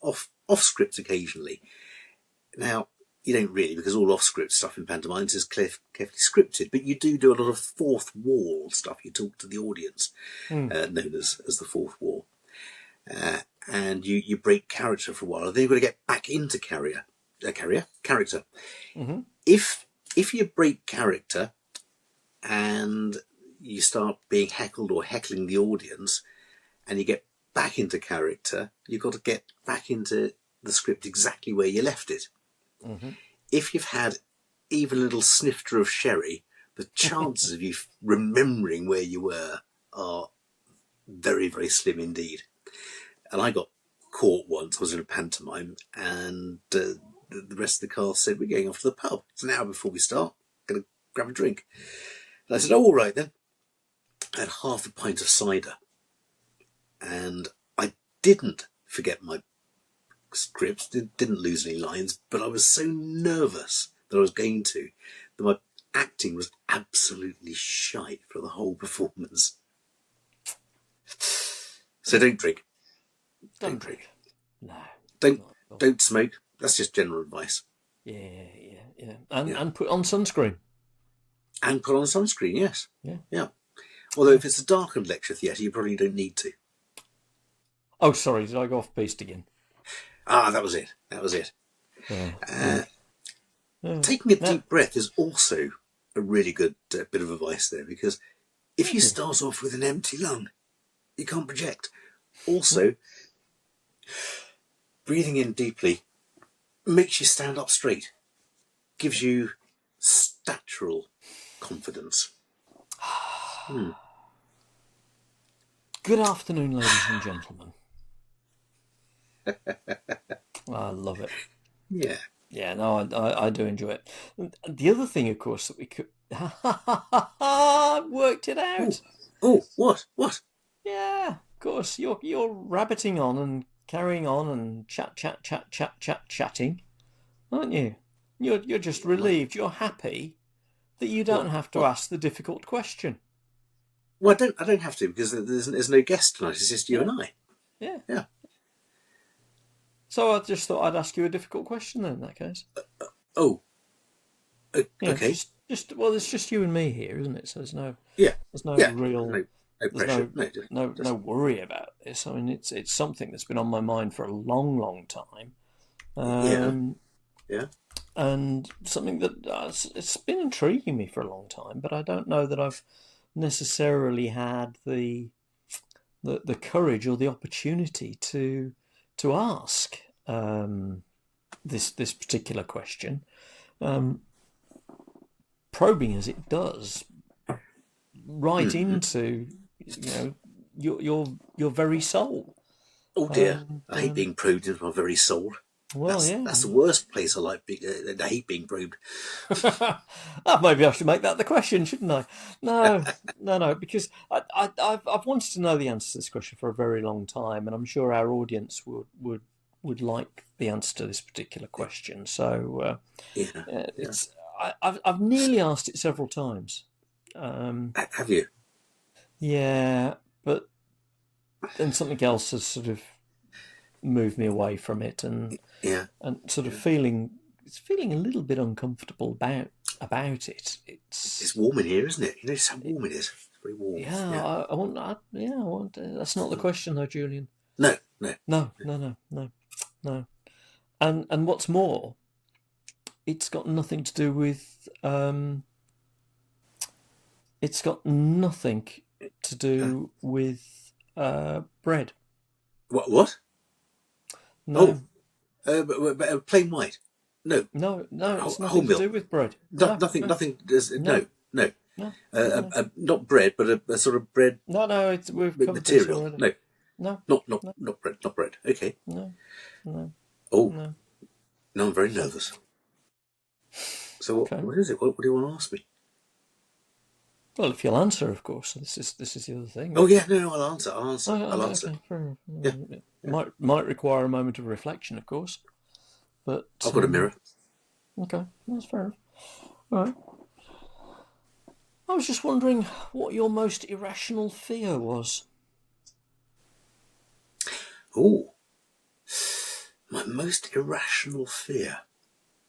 off script occasionally. Now, you don't really, because all off script stuff in pantomimes is carefully scripted, but you do a lot of fourth wall stuff. You talk to the audience, known as the fourth wall. And you break character for a while, and then you've got to get back into character. If you break character and you start being heckled or heckling the audience, and you get back into character, you've got to get back into the script exactly where you left it. If you've had even a little snifter of sherry, the chances of you remembering where you were are very, very slim indeed. And I got caught once. I was in a pantomime, and the rest of the cast said, we're going off to the pub. It's an hour before we start. Going to grab a drink. And I said, oh, all right then. I had half a pint of cider. And I didn't forget my script, didn't lose any lines, but I was so nervous that I was going to, that my acting was absolutely shite for the whole performance. So don't drink. Don't drink. No. Don't smoke. That's just general advice. Yeah. And put on sunscreen. And put on sunscreen, yes. Yeah. Although if it's a darkened lecture theatre, you probably don't need to. Oh, sorry, did I go off piste again? That was it. Taking a deep breath is also a really good bit of advice there, because if you start off with an empty lung, you can't project. Also, breathing in deeply makes you stand up straight, gives you statural confidence. Good afternoon, ladies and gentlemen. I love it. Yeah, no, I do enjoy it. The other thing, of course, that we could... worked it out. Oh, what? Yeah, of course. You're rabbiting on and carrying on and chatting, aren't you? You're just relieved. You're happy that you don't have to ask the difficult question. Well, I don't have to, because there's no guest tonight. It's just you and I. Yeah. So I just thought I'd ask you a difficult question then, in that case. Okay. Well, it's just you and me here, isn't it? So there's no real pressure. No worry about this. I mean, it's something that's been on my mind for a long time. And something that it's been intriguing me for a long time, but I don't know that I've necessarily had the courage or the opportunity to ask this particular question, probing as it does right into your very soul. Oh dear, I hate being probed into my very soul. Well, that's the worst place I like. I hate being probed. Maybe I should make that the question, shouldn't I? No, because I've wanted to know the answer to this question for a very long time, and I'm sure our audience would like the answer to this particular question. So I've nearly asked it several times. Have you? Yeah, but then something else has sort of moved me away from it, and sort of feeling a little bit uncomfortable about it. It's warm in here, isn't it? You notice how warm it is. It's very warm. Yeah. I want. That's not the question, though, Julian. No. And what's more, it's got nothing to do with It's got nothing to do with bread. What? No. Plain white. No. No, it's nothing Whole to milk. do with bread. Nothing. No. Not bread, but a sort of bread No, we've covered this material. already. No. No. Not bread. Not bread. Okay. No. Oh, No. now I'm very nervous. So what is it? What do you want to ask me? Well, if you'll answer, of course. This is the other thing. Oh yeah, no, I'll answer. I'll answer. Okay, fair enough. Yeah. Might require a moment of reflection, of course. But I've got a mirror. Okay, that's fair enough. All right. I was just wondering what your most irrational fear was. Oh, my most irrational fear.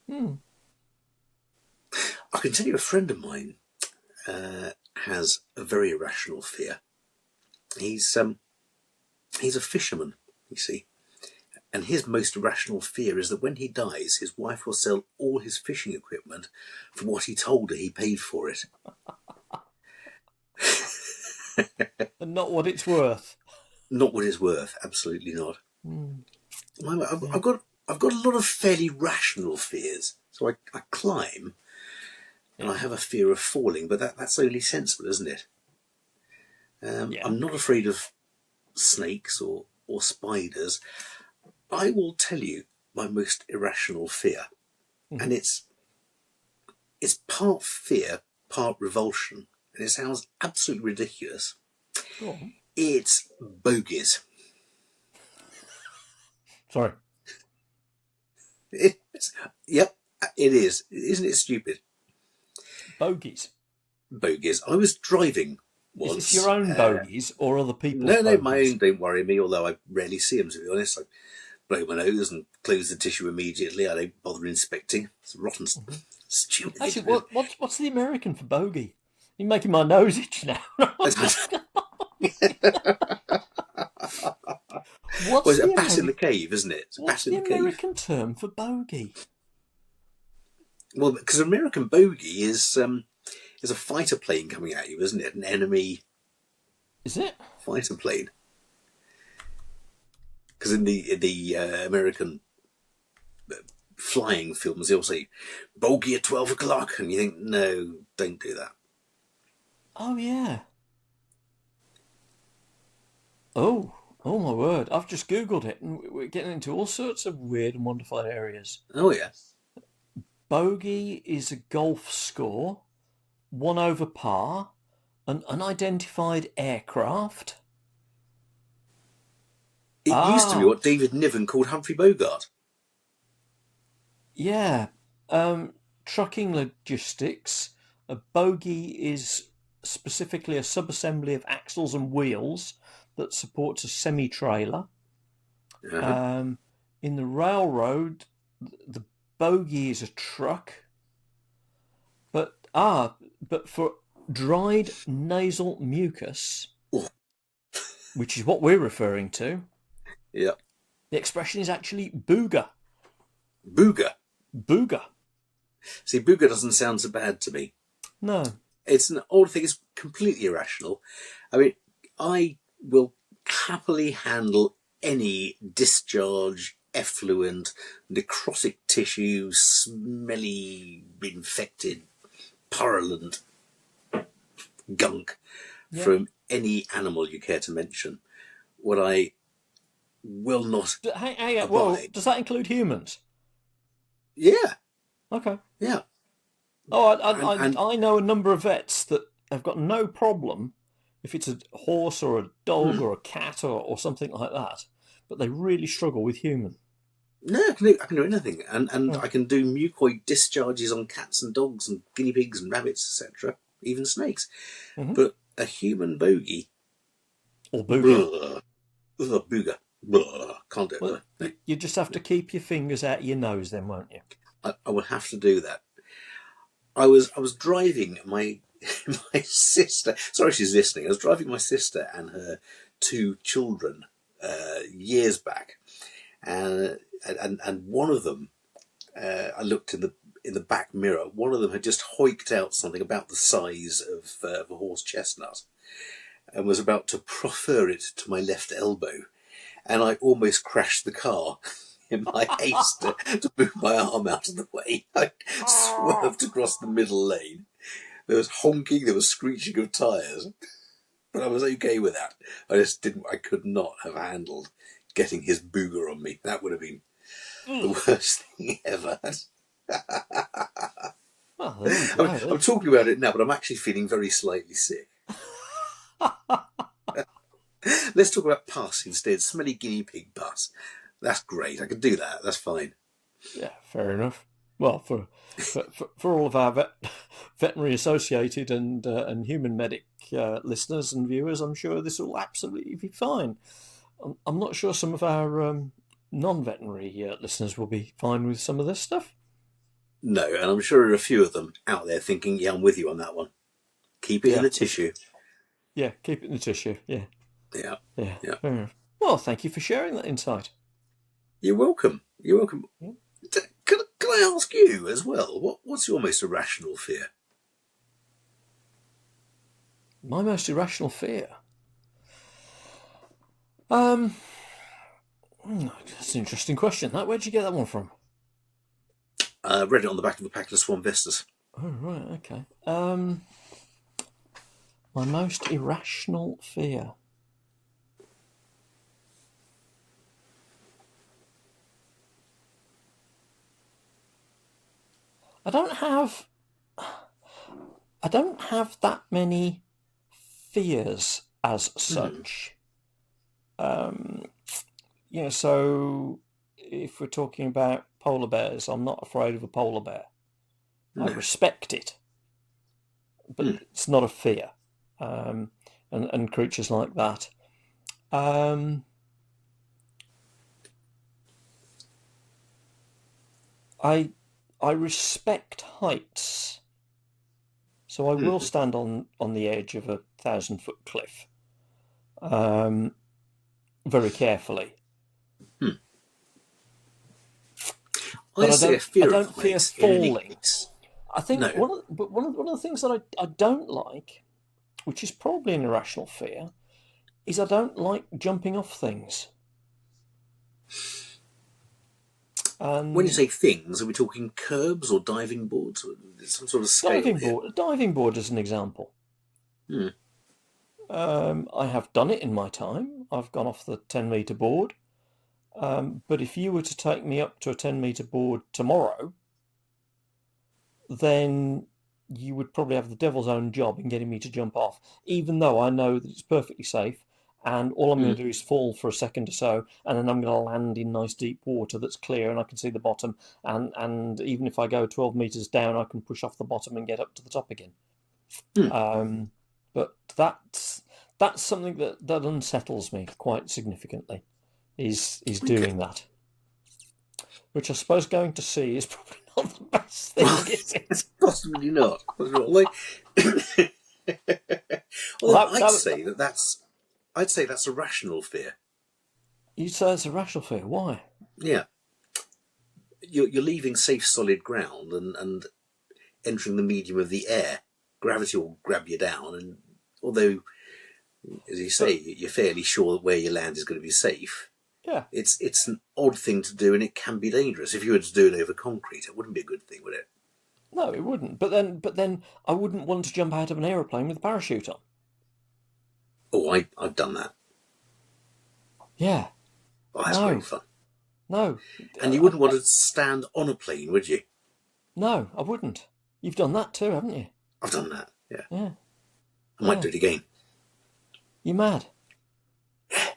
I can tell you, a friend of mine has a very irrational fear. He's a fisherman, you see, and his most irrational fear is that when he dies, his wife will sell all his fishing equipment for what he told her he paid for it. And not what it's worth. Not what it's worth. Absolutely not. I've got a lot of fairly rational fears. So I climb, and I have a fear of falling, but that's only sensible, isn't it? I'm not afraid of snakes or spiders. I will tell you my most irrational fear, and it's part fear, part revulsion, and it sounds absolutely ridiculous. Go on. It's bogies. Sorry. Yep, it is. Isn't it stupid? Bogies. Bogies. I was driving once. Is this your own bogies or other people's No, bogies? my own don't worry me, although I rarely see them, to be honest. I blow my nose and close the tissue immediately. I don't bother inspecting. It's rotten, stupid. Actually, what's the American for bogey? You're making my nose itch now. It's a bat in the cave, isn't it? It's a what's bat in the the cave. American term for bogey? Well, because American bogey is a fighter plane coming at you, isn't it? An enemy. Is it? Fighter plane. Because in the American flying films, they'll say bogey at 12 o'clock, and you think, no, don't do that. Oh yeah. Oh my word! I've just Googled it, and we're getting into all sorts of weird and wonderful areas. Oh yes. Bogey is a golf score, 1 over par, an unidentified aircraft. It used to be what David Niven called Humphrey Bogart. Yeah. Trucking logistics. A bogey is specifically a subassembly of axles and wheels that supports a semi-trailer. In the railroad, the bogey is a truck. But for dried nasal mucus, which is what we're referring to, yeah, the expression is actually booger. Booger. Booger. See, booger doesn't sound so bad to me. No. It's an old thing. It's completely irrational. I mean, I will happily handle any discharge, effluent, necrotic tissue, smelly, infected, purulent gunk from any animal you care to mention. What I will not abide. Well, does that include humans? Yeah. Okay. Yeah. Oh, I know a number of vets that have got no problem if it's a horse or a dog or a cat or something like that, but they really struggle with human. No, I can do anything, and I can do mucoid discharges on cats and dogs and guinea pigs and rabbits, etc., even snakes. But a human bogey or booger, booger, can't do it. Well, you just have to keep your fingers out your nose, then, won't you? I will have to do that. I was driving my sister. Sorry, she's listening. I was driving my sister and her 2 children years back, and one of them, I looked in in the back mirror, one of them had just hoiked out something about the size of a horse chestnut and was about to proffer it to my left elbow. And I almost crashed the car in my haste to move my arm out of the way. I swerved across the middle lane. There was honking, there was screeching of tyres. But I was okay with that. I could not have handled getting his booger on me. That would have been the worst thing ever. Well, there you go. I'm talking about it now, but I'm actually feeling very slightly sick. Let's talk about pus instead. Smelly guinea pig pus. That's great. I can do that. That's fine. Yeah, fair enough. Well, for all of our veterinary associated and human medic listeners and viewers, I'm sure this will absolutely be fine. I'm not sure some of our non-veterinary listeners will be fine with some of this stuff. No, and I'm sure there are a few of them out there thinking, yeah, I'm with you on that one. Keep it in the tissue. Yeah, keep it in the tissue. Yeah. Yeah. Fair enough. Well, thank you for sharing that insight. You're welcome. You're welcome. Yeah. Can I ask you as well, what's your most irrational fear? My most irrational fear? That's an interesting question. Where'd you get that one from? I read it on the back of a packet of Swan Vestas. Oh, right, okay. My most irrational fear. I don't have that many fears as such. So if we're talking about polar bears, I'm not afraid of a polar bear. I respect it, but it's not a fear. And creatures like that. I respect heights, so I will stand on the edge of a 1,000-foot cliff, very carefully. But I don't fear falling. I think one of the things that I don't like, which is probably an irrational fear, is I don't like jumping off things. When you say things, are we talking curbs or diving boards? Or some sort of scale? Diving board as an example. I have done it in my time. I've gone off the 10-metre board. But if you were to take me up to a 10-metre board tomorrow, then you would probably have the devil's own job in getting me to jump off, even though I know that it's perfectly safe. And all I'm going to do is fall for a second or so, and then I'm going to land in nice deep water that's clear and I can see the bottom. And even if I go 12 metres down, I can push off the bottom and get up to the top again. But that's something that unsettles me quite significantly, is doing that. Which I suppose going to sea is probably not the best thing, is it? Possibly not. I'd say that's a rational fear. You'd say it's a rational fear. Why? Yeah. You're leaving safe, solid ground and entering the medium of the air. Gravity will grab you down, and although, as you say, you're fairly sure that where you land is going to be safe, it's an odd thing to do, and it can be dangerous. If you were to do it over concrete, it wouldn't be a good thing, would it? No, it wouldn't. But then I wouldn't want to jump out of an aeroplane with a parachute on. Oh, I've done that. Yeah. Oh, that's great fun. No. And you wouldn't want to stand on a plane, would you? No, I wouldn't. You've done that too, haven't you? I've done that, yeah. Yeah. I might do it again. You mad? Yeah.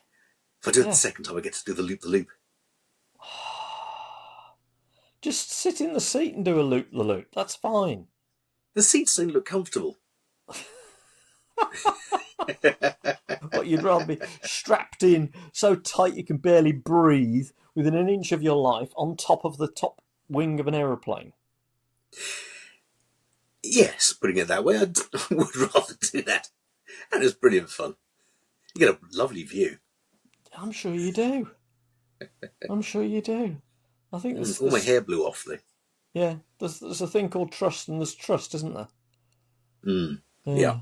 If I do it the second time, I get to do the loop-the-loop. Just sit in the seat and do a loop-the-loop. That's fine. The seats don't look comfortable. But you'd rather be strapped in so tight you can barely breathe within an inch of your life on top of the top wing of an aeroplane. Yes, putting it that way, I would rather do that. And it's brilliant fun. You get a lovely view. I'm sure you do. I think all my hair blew off, though. Yeah, there's a thing called trust, and there's trust, isn't there? Mm. Yeah.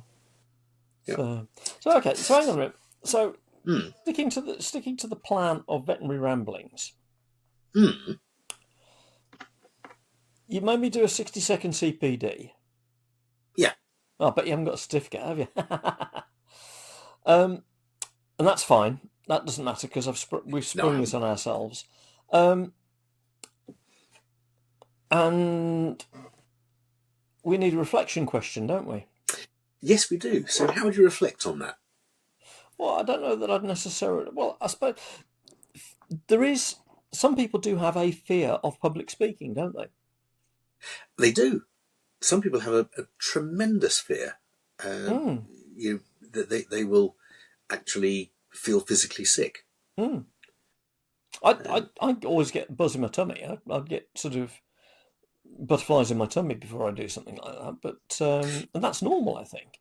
Yeah. So okay. So hang on a minute. So Mm. sticking to the plan of Veterinary Ramblings, Mm. you made me do a 60-second CPD. Yeah. Oh, but you haven't got a certificate, have you? And that's fine. That doesn't matter because we've sprung this on ourselves. And we need a reflection question, don't we? Yes, we do. So how would you reflect on that? Well, I don't know that I'd necessarily... Well, I suppose there is... Some people do have a fear of public speaking, don't they? They do. Some people have a tremendous fear. That they will actually feel physically sick. I always get a buzz in my tummy. I'd get sort of butterflies in my tummy before I do something like that. But and that's normal, I think.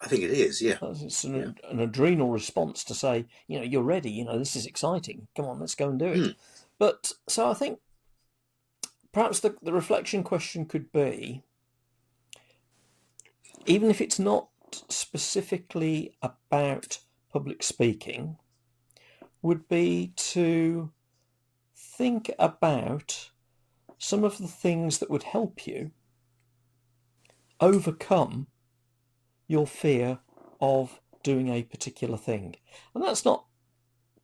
I think it is, yeah. It's an adrenal response to say, you're ready. This is exciting. Come on, let's go and do it. But so I think perhaps the reflection question could be, even if it's not specifically about public speaking, would be to think about some of the things that would help you overcome your fear of doing a particular thing. And that's not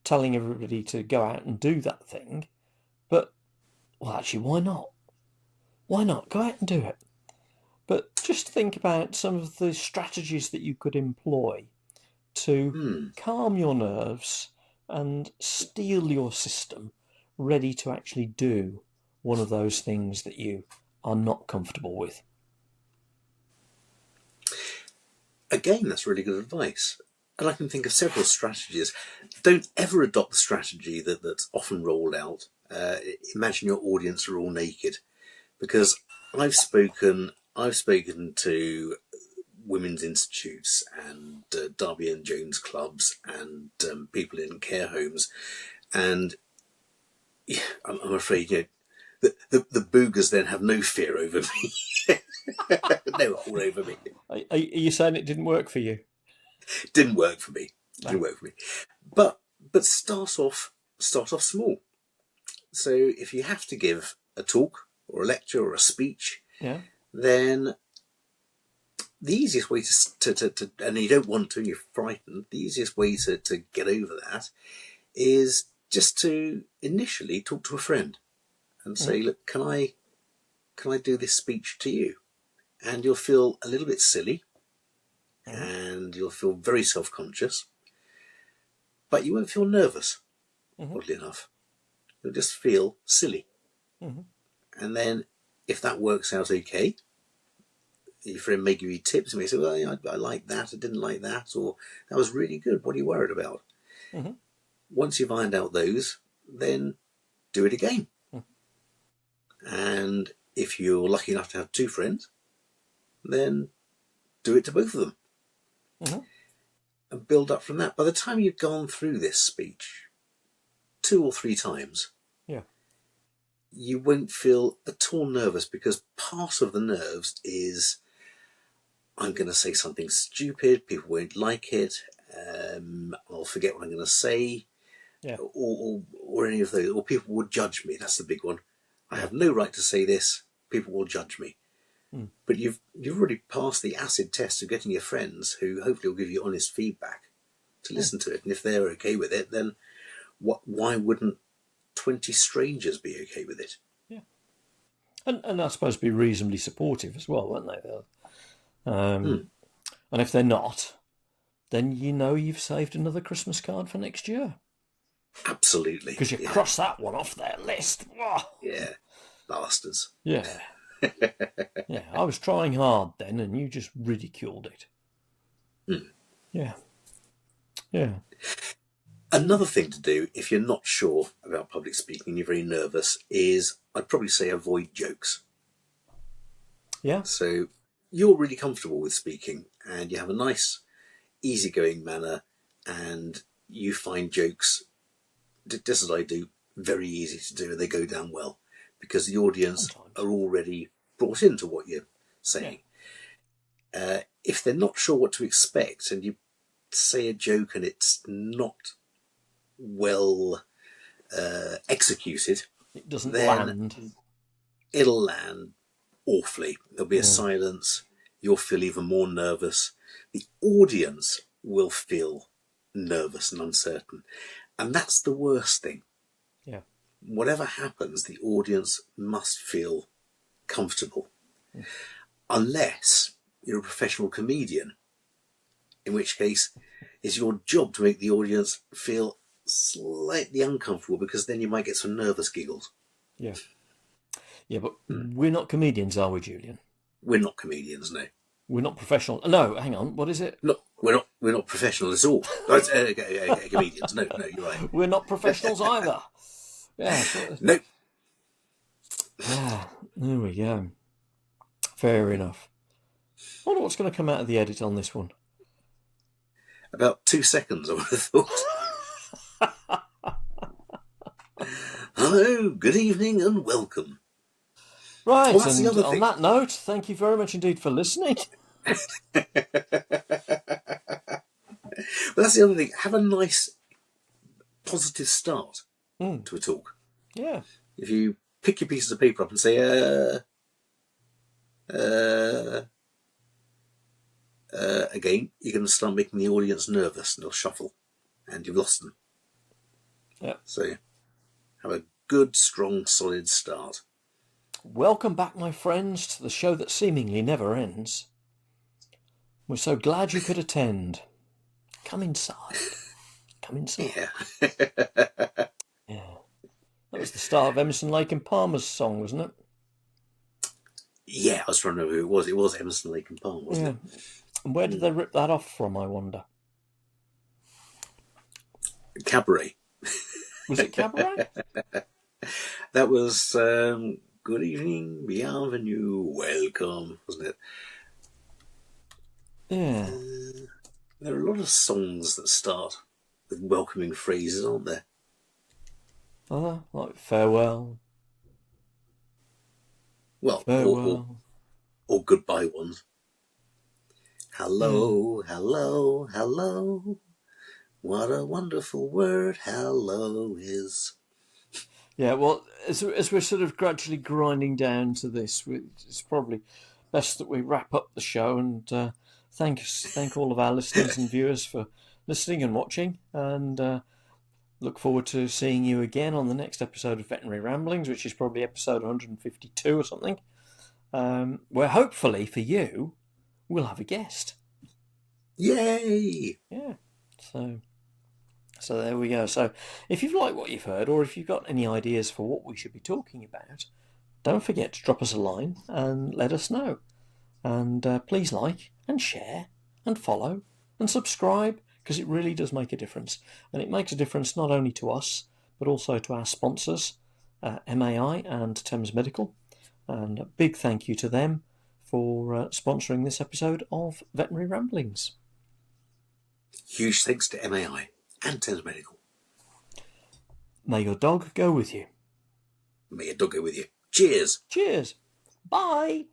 telling everybody to go out and do that thing, but, well, actually, why not? Why not? Go out and do it. But just think about some of the strategies that you could employ to calm your nerves and steel your system ready to actually do one of those things that you are not comfortable with. Again, that's really good advice. And I can think of several strategies. Don't ever adopt the strategy that's often rolled out. Imagine your audience are all naked. Because I've spoken to women's institutes and Darby and Jones clubs and people in care homes. And yeah, I'm afraid, the boogers then have no fear over me. They were all over me. Are you saying it didn't work for you? Didn't work for me. But start off small. So if you have to give a talk or a lecture or a speech, then the easiest way to and you don't want to, and you're frightened, the easiest way to get over that is just to initially talk to a friend and say, look, can I do this speech to you? And you'll feel a little bit silly and you'll feel very self-conscious, but you won't feel nervous, oddly enough. You'll just feel silly. And then if that works out okay, your friend may give you tips and may say, well, I like that, I didn't like that, or that was really good, what are you worried about? Once you've ironed out those, then do it again. And if you're lucky enough to have two friends, then do it to both of them. And build up from that. By the time you've gone through this speech 2 or 3 times, you won't feel at all nervous, because part of the nerves is, I'm going to say something stupid, people won't like it, I'll forget what I'm going to say, or any of those, or people will judge me. That's the big one. I have no right to say this, people will judge me. But you've already passed the acid test of getting your friends, who hopefully will give you honest feedback, to listen to it. And if they're okay with it, then why wouldn't 20 strangers be okay with it? And they're supposed to be reasonably supportive as well, weren't they? And if they're not, then you've saved another Christmas card for next year. Absolutely. Because you cross that one off their list. Yeah, bastards. Yeah. Yeah, I was trying hard then, and you just ridiculed it. Yeah. Another thing to do, if you're not sure about public speaking, you're very nervous, is I'd probably say avoid jokes. Yeah. So you're really comfortable with speaking, and you have a nice, easygoing manner, and you find jokes, just as I do, very easy to do, and they go down well. because the audience are already brought into what you're saying. Yeah. If they're not sure what to expect and you say a joke and it's not well executed, it doesn't land. It'll land awfully. There'll be a silence. You'll feel even more nervous. The audience will feel nervous and uncertain. And that's the worst thing. Yeah. Whatever happens, the audience must feel comfortable. Unless you're a professional comedian, in which case it's your job to make the audience feel slightly uncomfortable, because then you might get some nervous giggles. Yeah. Yeah, but we're not comedians, are we, Julian? We're not comedians, no. We're not professional. No, hang on. What is it? No, we're not professional at all. Comedians. No, you're right. We're not professionals either. Yeah. No. Yeah, there we go. Fair enough. I wonder what's going to come out of the edit on this one. About 2 seconds, I would have thought. Hello, good evening, and welcome. Right, and on that note, thank you very much indeed for listening. Well, that's the other thing. Have a nice, positive start to a talk. Yeah. If you pick your pieces of paper up and say, again, you're going to start making the audience nervous and they'll shuffle and you've lost them. Yeah. So have a good, strong, solid start. Welcome back, my friends, to the show that seemingly never ends. We're so glad you could attend. Come inside. Come inside. Yeah. Yeah. That was the start of Emerson, Lake and Palmer's song, wasn't it? Yeah, I was trying to remember who it was. It was Emerson, Lake and Palmer, wasn't it? And where did they rip that off from, I wonder? Cabaret. Was it Cabaret? That was Good Evening, Bienvenue, Welcome, wasn't it? Yeah. There are a lot of songs that start with welcoming phrases, aren't there? Like farewell. Well, farewell. Or goodbye ones. Hello, hello, hello. What a wonderful word hello is. Yeah, well, as we're sort of gradually grinding down to this, it's probably best that we wrap up the show and thank all of our listeners and viewers for listening and watching, and look forward to seeing you again on the next episode of Veterinary Ramblings, which is probably episode 152 or something, where hopefully for you we'll have a guest. Yay! Yeah, so there we go. So if you've liked what you've heard, or if you've got any ideas for what we should be talking about, don't forget to drop us a line and let us know. And please like and share and follow and subscribe, because it really does make a difference. And it makes a difference not only to us, but also to our sponsors, MAI and Thames Medical. And a big thank you to them for sponsoring this episode of Veterinary Ramblings. Huge thanks to MAI and Thames Medical. May your dog go with you. May your dog go with you. Cheers. Cheers. Bye.